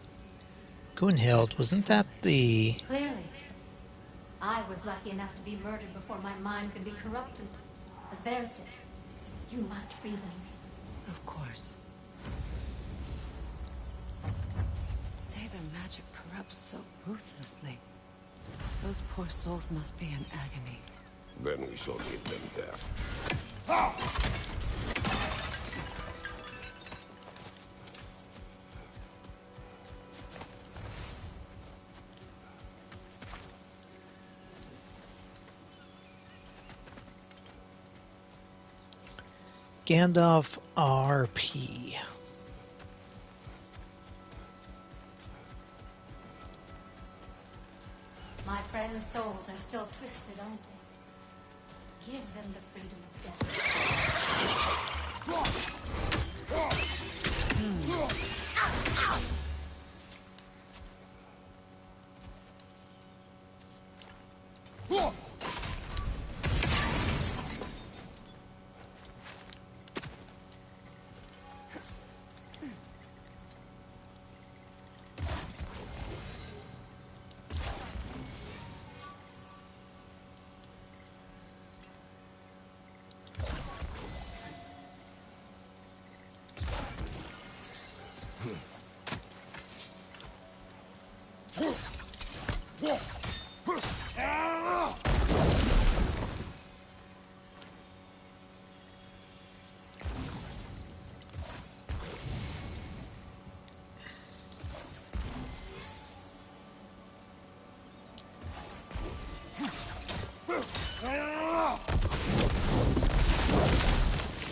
Gunhild, wasn't that the... Clearly. I was lucky enough to be murdered before my mind could be corrupted, as theirs did. You must free them. Of course. Say their magic corrupts so ruthlessly. Those poor souls must be in agony. Then we shall give them death. Gandalf RP. My friends' souls are still twisted, aren't they? Give them the freedom of death.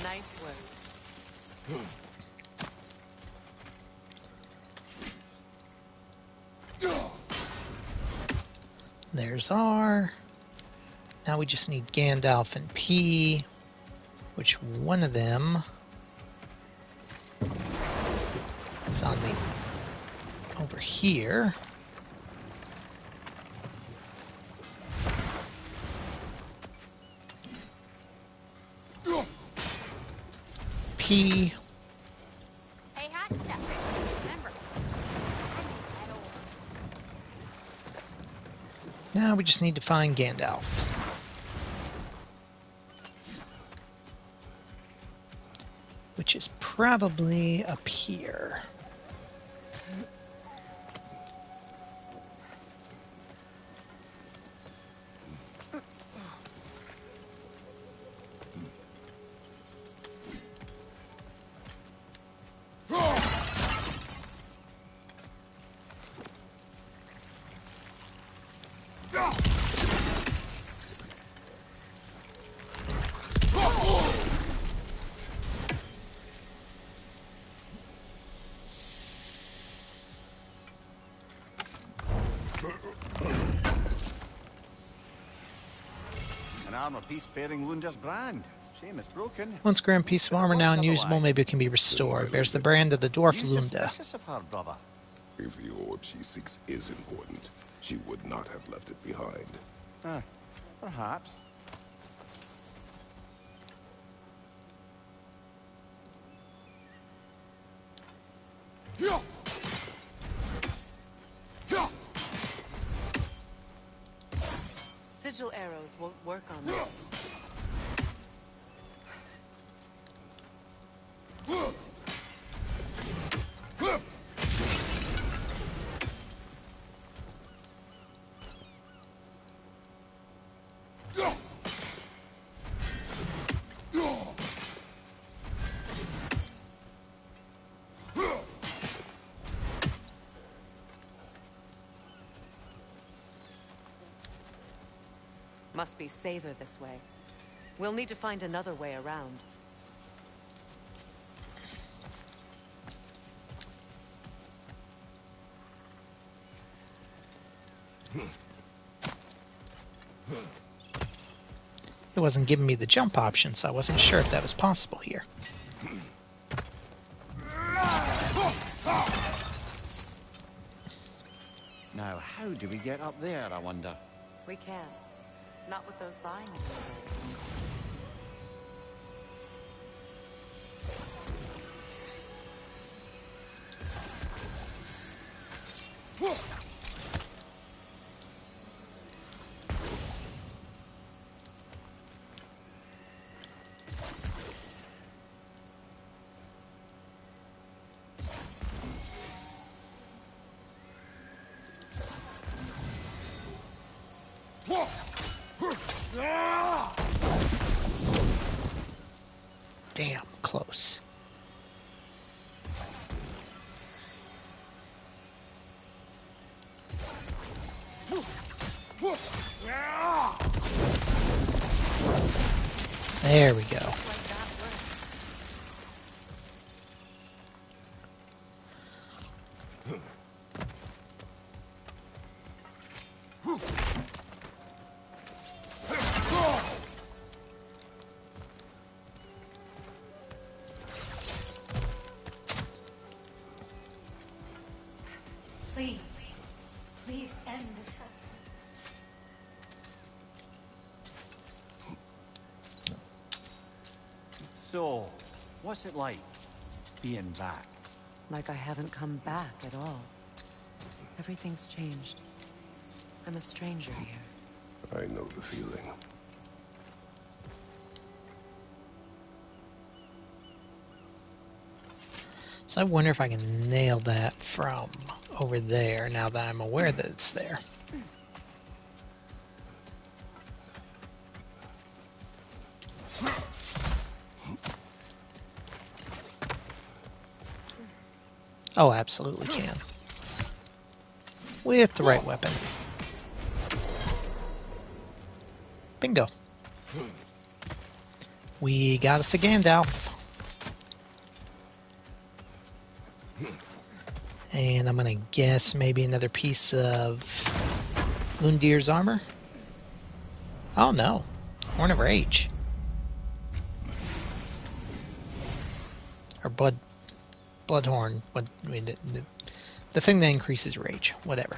Nice work. There's R. Now we just need Gandalf and P, which one of them is on the over here. pee. Hey, hot stuff. Remember, I need that ore. Now we just need to find Gandalf. Which is probably up here. An armor piece bearing Lunda's brand. Shame it's broken. Once grand piece of armor, now unusable, maybe it can be restored. Bears the brand of the dwarf You Lunda. suspicious of her, brother? If the orb she seeks is important, she would not have left it behind. Perhaps. Sigil arrows won't work on this. Must be safer this way. We'll need to find another way around. It wasn't giving me the jump option, so I wasn't sure if that was possible here. Now, how do we get up there, I wonder? We can't. Not with those vines. Damn, close. There we go. Please. Please end this suffering. So, what's it like, being back? Like I haven't come back at all. Everything's changed. I'm a stranger here. I know the feeling. So I wonder if I can nail that from over there now that I'm aware that it's there. Oh, absolutely can. With the right weapon. Bingo. We got us a Gandalf. And I'm gonna guess maybe another piece of Lundir's armor. Oh no. Horn of Rage. Or Bloodhorn. What, I mean, the thing that increases rage. Whatever.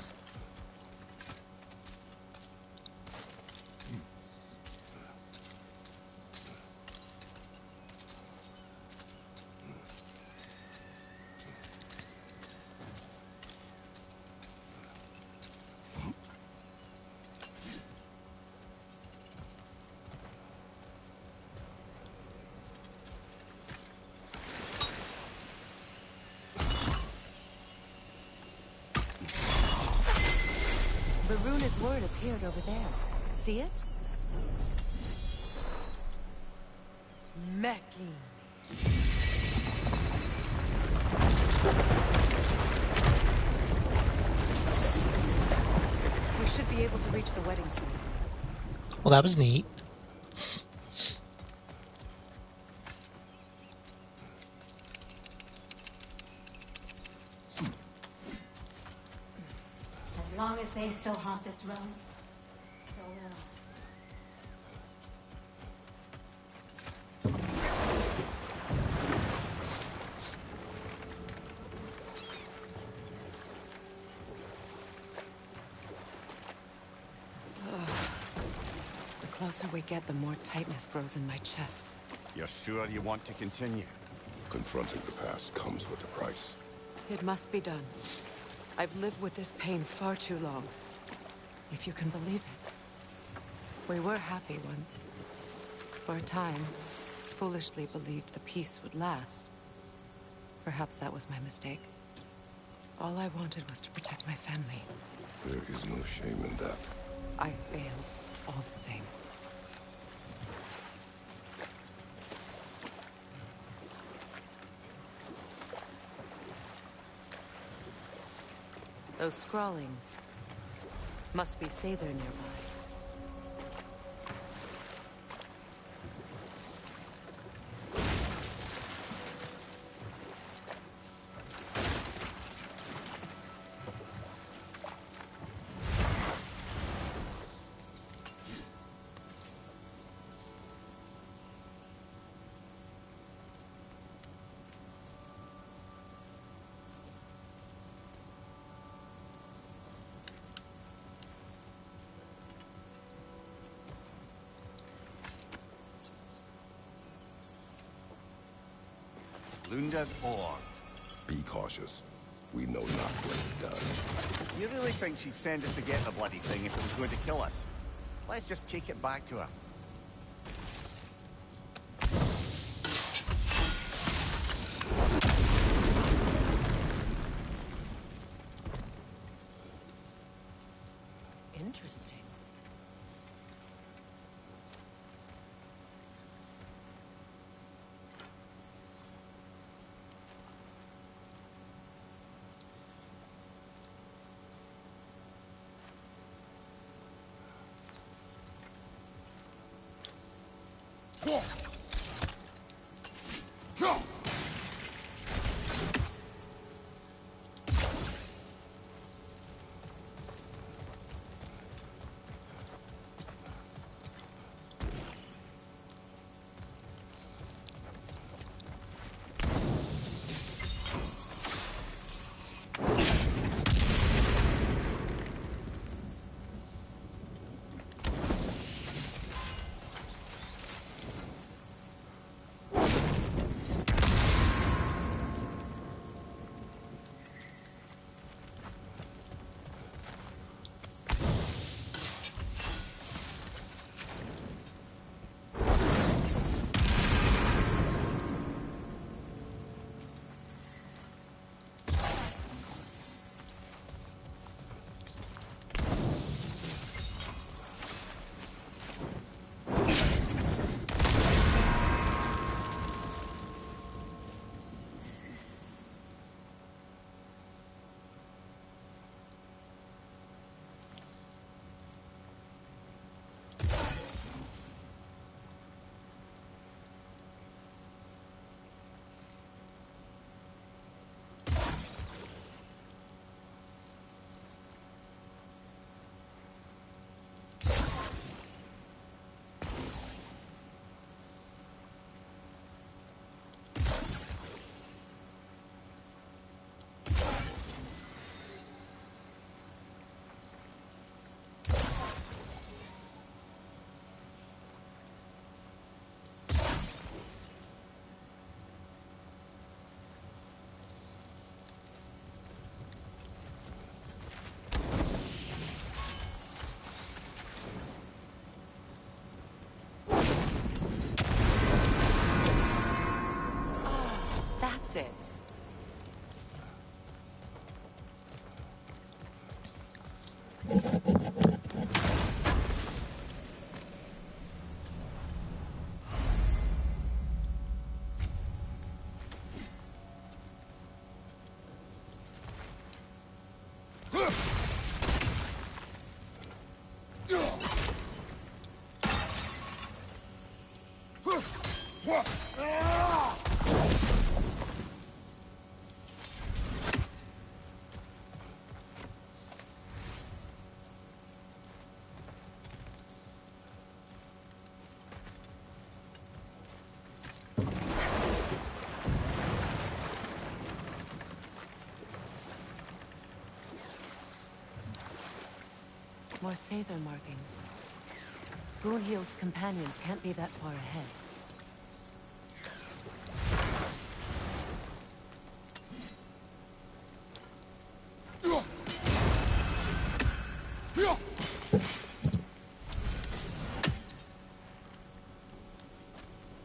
runic word appeared over there. See it? Mecking. We should be able to reach the wedding soon. Well, that was neat. As long as they still haunt this realm, so will The closer we get, the more tightness grows in my chest. You're sure you want to continue? Confronting the past comes with a price. It must be done. I've lived with this pain far too long. If you can believe it. We were happy once. For a time, foolishly believed the peace would last. Perhaps that was my mistake. All I wanted was to protect my family. There is no shame in that. I failed, all the same. Those scrawlings must be Sather nearby. Lunda's ore. Be cautious. We know not what it does. You really think she'd send us to get the bloody thing if it was going to kill us? Let's just take it back to her. Interesting. More Sather markings. Gunhild's companions can't be that far ahead.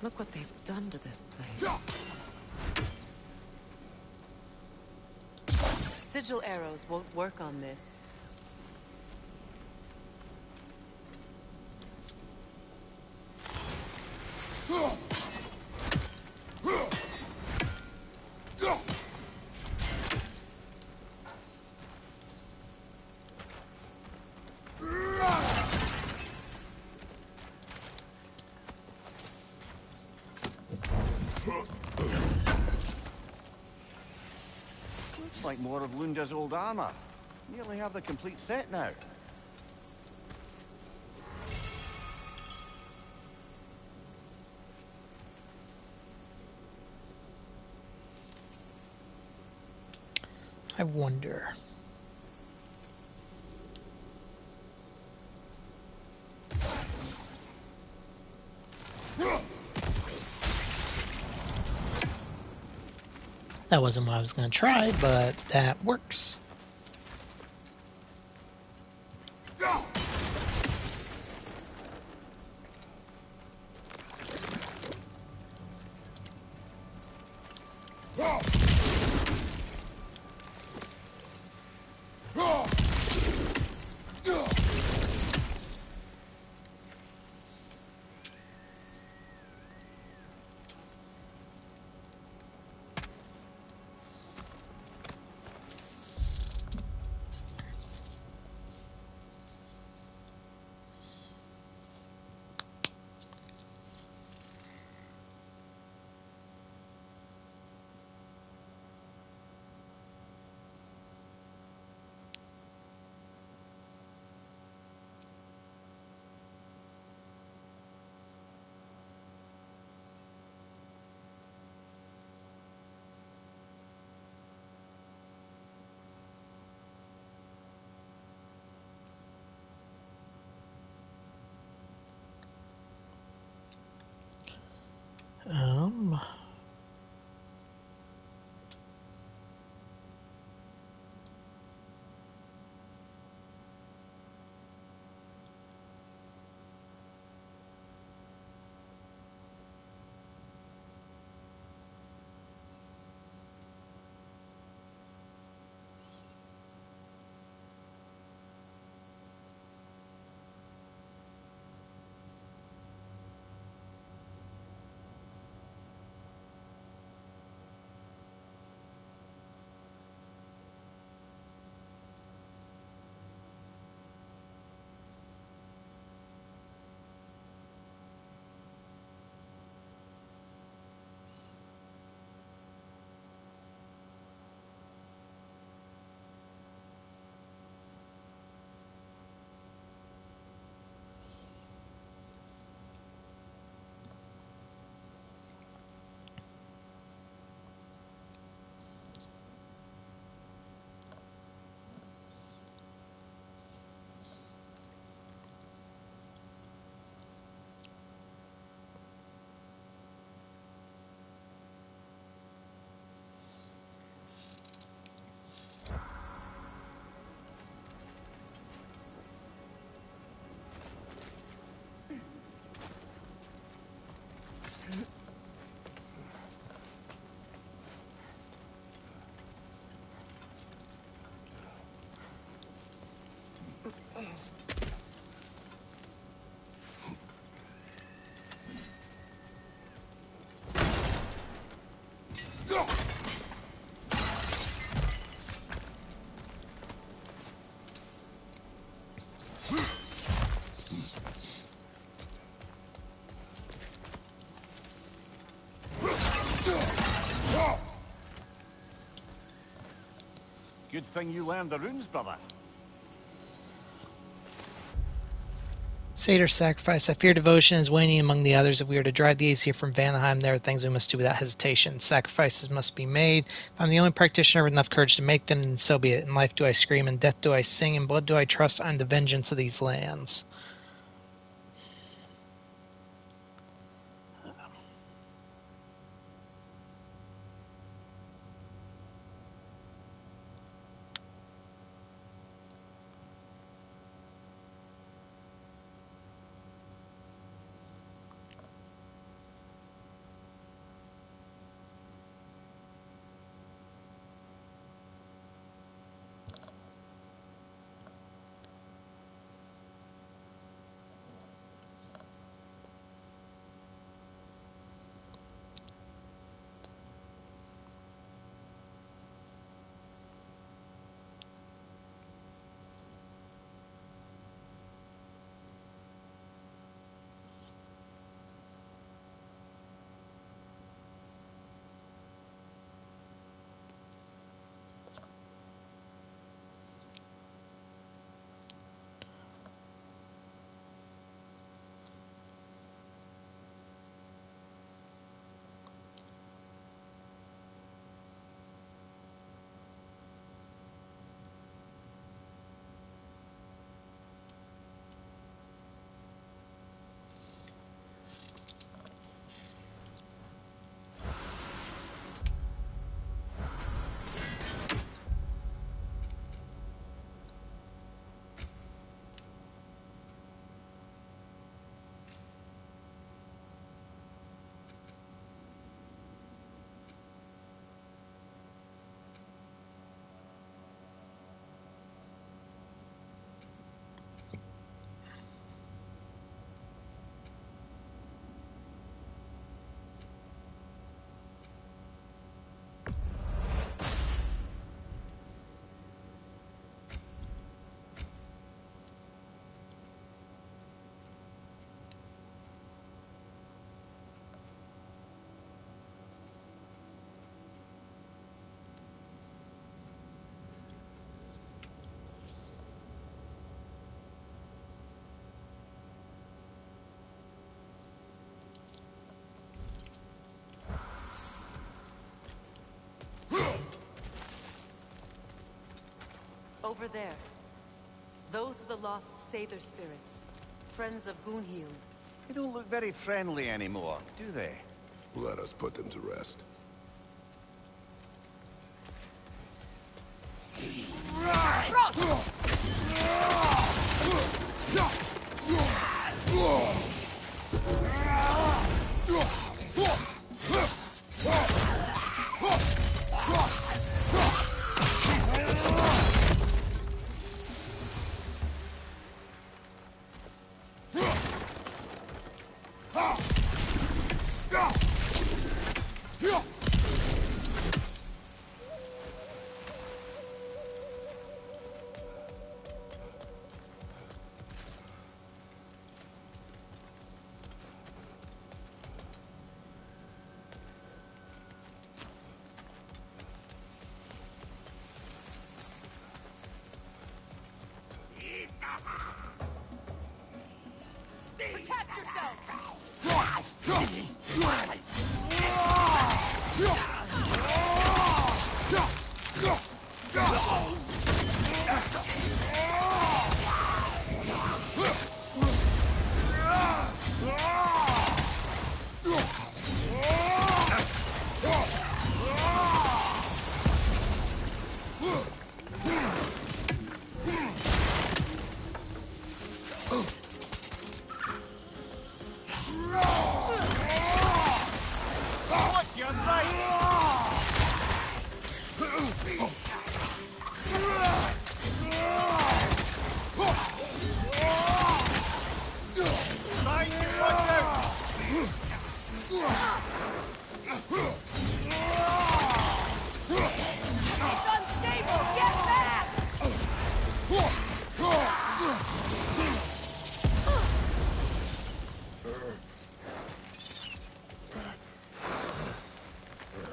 Look what they've done to this place. Sigil arrows won't work on this. Looks like more of Lunda's old armor. Nearly have the complete set now. I wonder. That wasn't what I was going to try, but that works. Um... Good thing you learned the runes, brother. Satyr sacrifice. I fear devotion is waning among the others. If we are to drive the Aesir from Vanaheim, there are things we must do without hesitation. Sacrifices must be made. If I'm the only practitioner with enough courage to make them, then so be it. In life do I scream, in death do I sing, in blood do I trust. I'm the vengeance of these lands. Over there. Those are the lost Sather spirits. Friends of Gunhild. They don't look very friendly anymore, do they? Let us put them to rest. Protect yourself!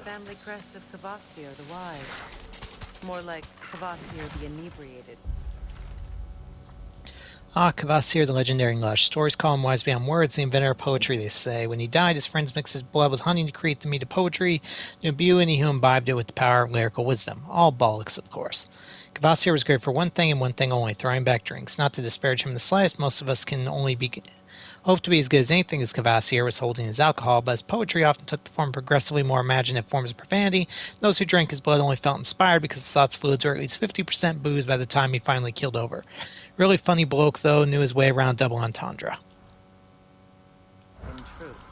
Family crest of Cavassio, the Wise. More like Kvasir the Inebriated. Ah, Kvasir, the legendary lush. Stories call him wise beyond words, the inventor of poetry, they say. When he died, his friends mixed his blood with honey to create the meat of poetry, to imbue any who imbibed it with the power of lyrical wisdom. All bollocks, of course. Kvasir was great for one thing and one thing only, throwing back drinks. Not to disparage him in the slightest, most of us can only hope to be as good as anything as Kvasir was holding his alcohol, but his poetry often took the form of progressively more imaginative forms of profanity. Those who drank his blood only felt inspired because his thoughts fluids were at least 50% booze by the time he finally keeled over. Really funny bloke, though, knew his way around double entendre. In truth.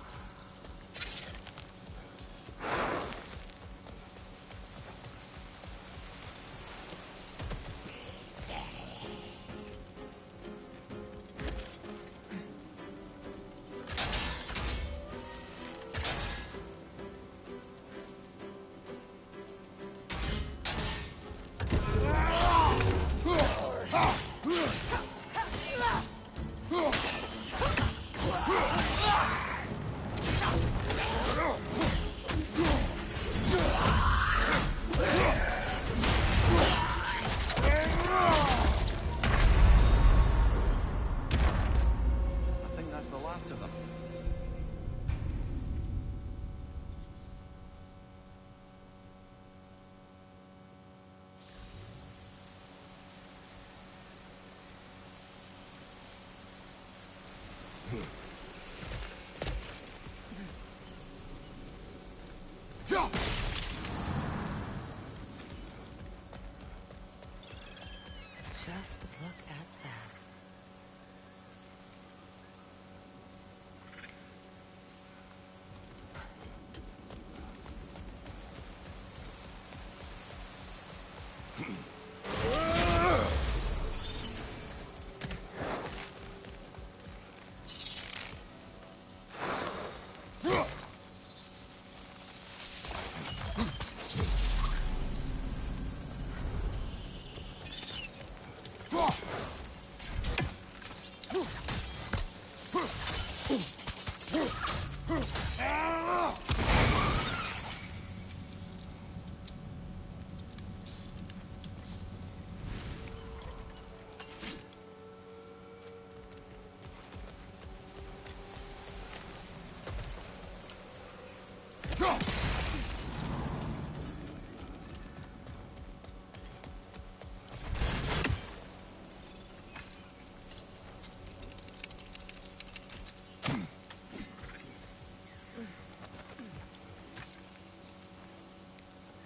I think that's the last of them. Just look at that.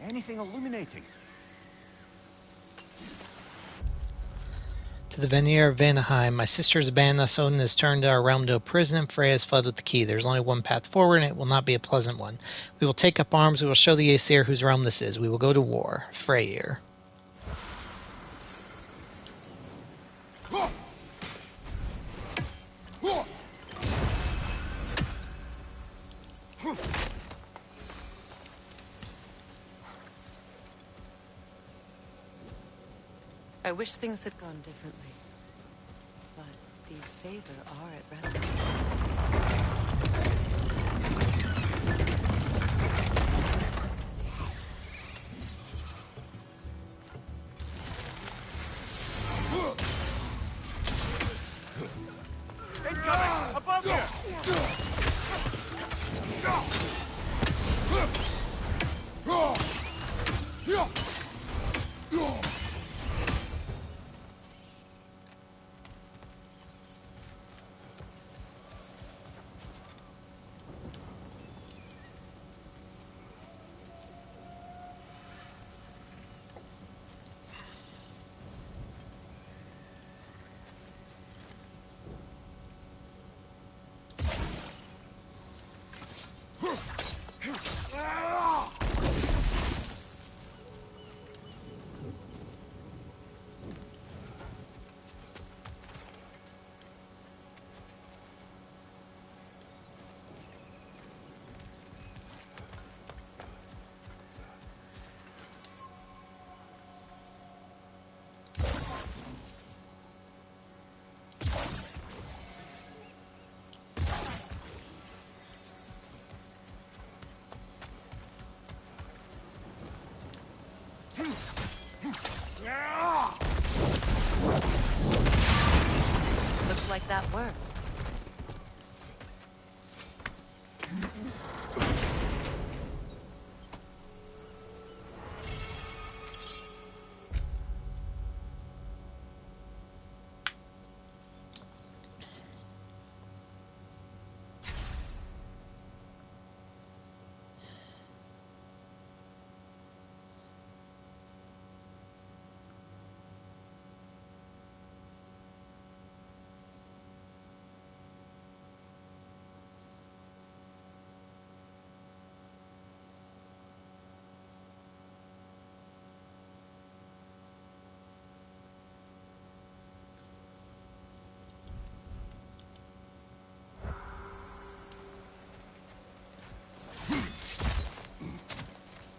Anything illuminating? To the Vanir of Vanaheim, my sisters abandoned us. Odin has turned our realm to a prison, and Freya has fled with the key. There is only one path forward, and it will not be a pleasant one. We will take up arms. We will show the Aesir whose realm this is. We will go to war. Freyr. I wish things had gone differently. But these Saber are at rest. Incoming! Above you!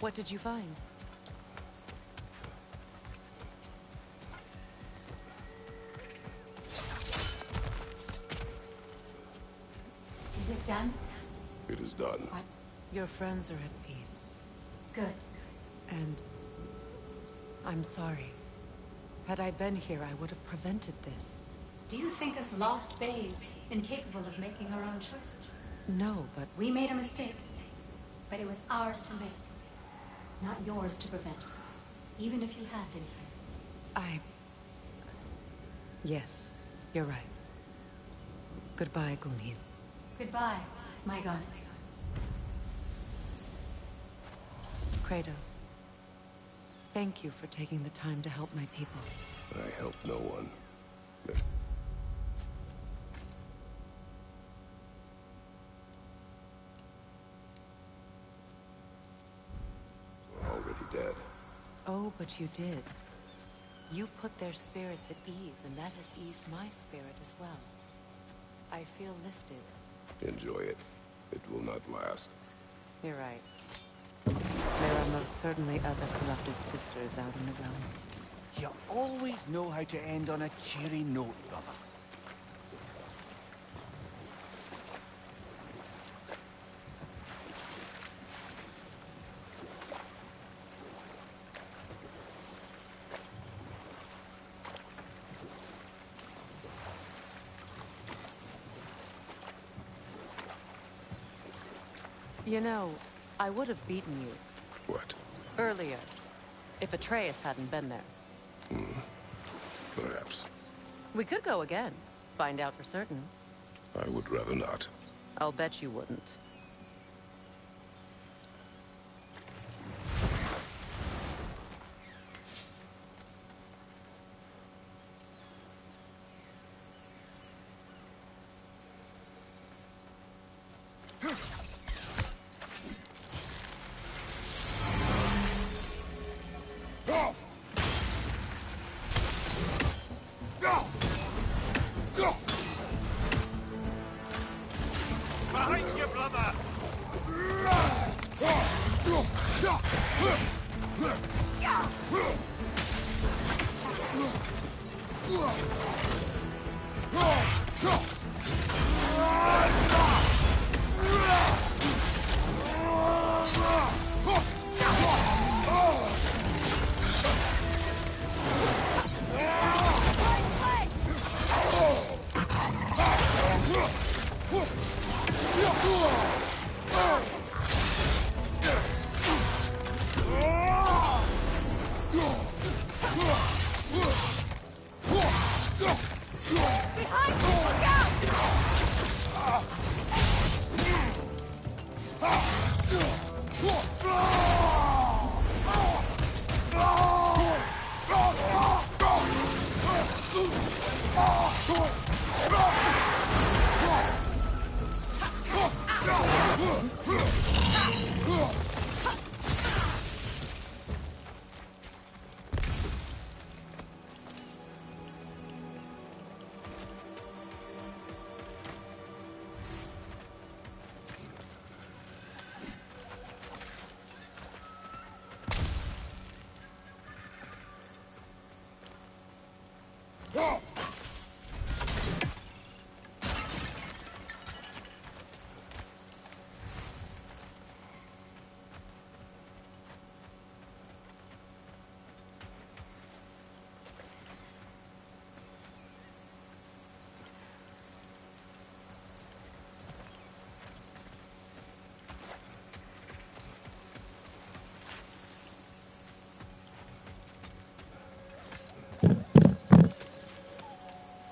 What did you find? Is it done? It is done. What? Your friends are at peace. Good. And I'm sorry. Had I been here, I would have prevented this. Do you think us lost babes, incapable of making our own choices? No, but We made a mistake, but it was ours to make, not yours to prevent. Even if you had been here. Yes, you're right. Goodbye, Gunhild. Goodbye, my goddess. Kratos. Thank you for taking the time to help my people. I help no one. We're already dead. Oh, but you did. You put their spirits at ease, and that has eased my spirit as well. I feel lifted. Enjoy it. It will not last. You're right. There are most certainly other corrupted sisters out in the realms. You always know how to end on a cheery note, brother. You know, I would have beaten you. What? Earlier. If Atreus hadn't been there. Perhaps. We could go again. Find out for certain. I would rather not. I'll bet you wouldn't. Behind you, brother!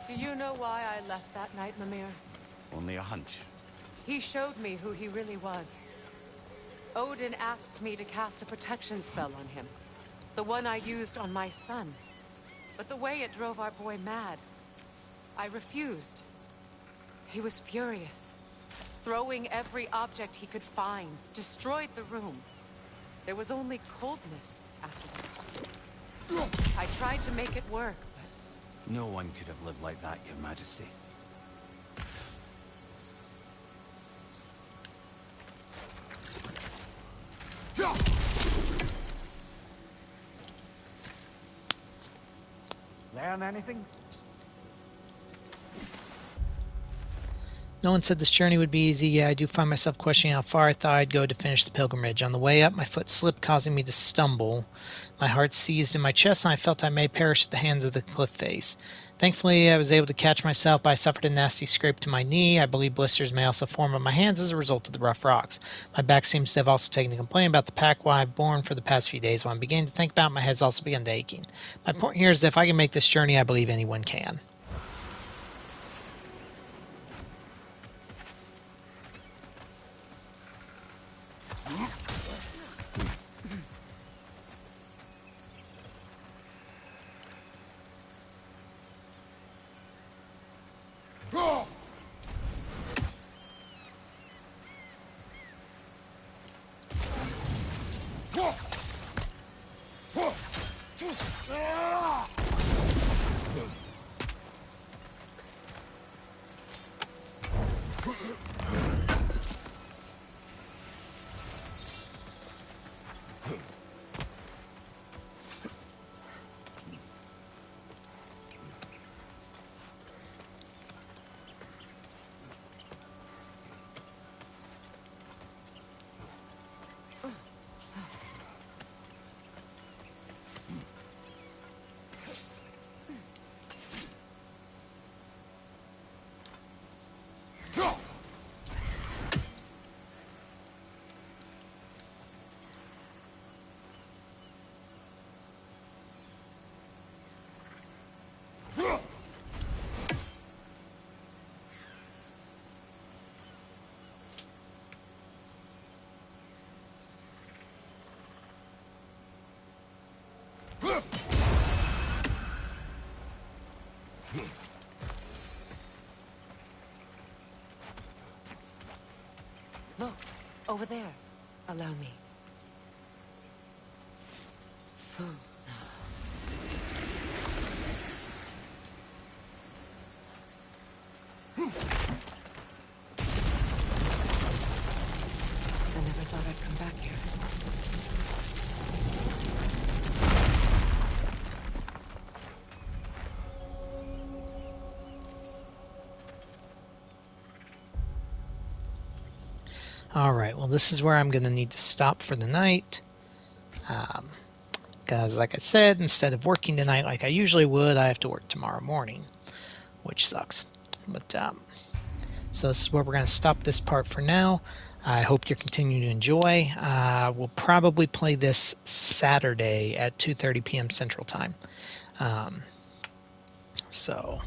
Do you know why I left that night, Mimir? Only a hunch. He showed me who he really was. Odin asked me to cast a protection spell on him. The one I used on my son. But the way it drove our boy mad, I refused. He was furious, throwing every object he could find, destroyed the room. There was only coldness after that. I tried to make it work, but No one could have lived like that, Your Majesty. learn anything? No one said this journey would be easy, yet I do find myself questioning how far I thought I'd go to finish the pilgrimage. On the way up, my foot slipped, causing me to stumble. My heart seized in my chest, and I felt I may perish at the hands of the cliff face. Thankfully, I was able to catch myself, but I suffered a nasty scrape to my knee. I believe blisters may also form on my hands as a result of the rough rocks. My back seems to have also taken to complain about the pack while I've borne for the past few days. When I'm beginning to think about it, my head's also begun to aching. My point here is that if I can make this journey, I believe anyone can. Look, over there. Allow me. Food. I never thought I'd come back here. Alright, well this is where I'm going to need to stop for the night. Because like I said, instead of working tonight like I usually would, I have to work tomorrow morning. Which sucks. But, so this is where we're going to stop this part for now. I hope you're continuing to enjoy. We'll probably play this Saturday at 2:30 p.m. Central Time. So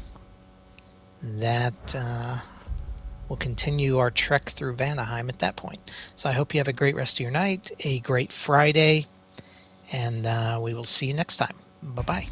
that we'll continue our trek through Vanaheim at that point. So I hope you have a great rest of your night, a great Friday, and we will see you next time. Bye-bye.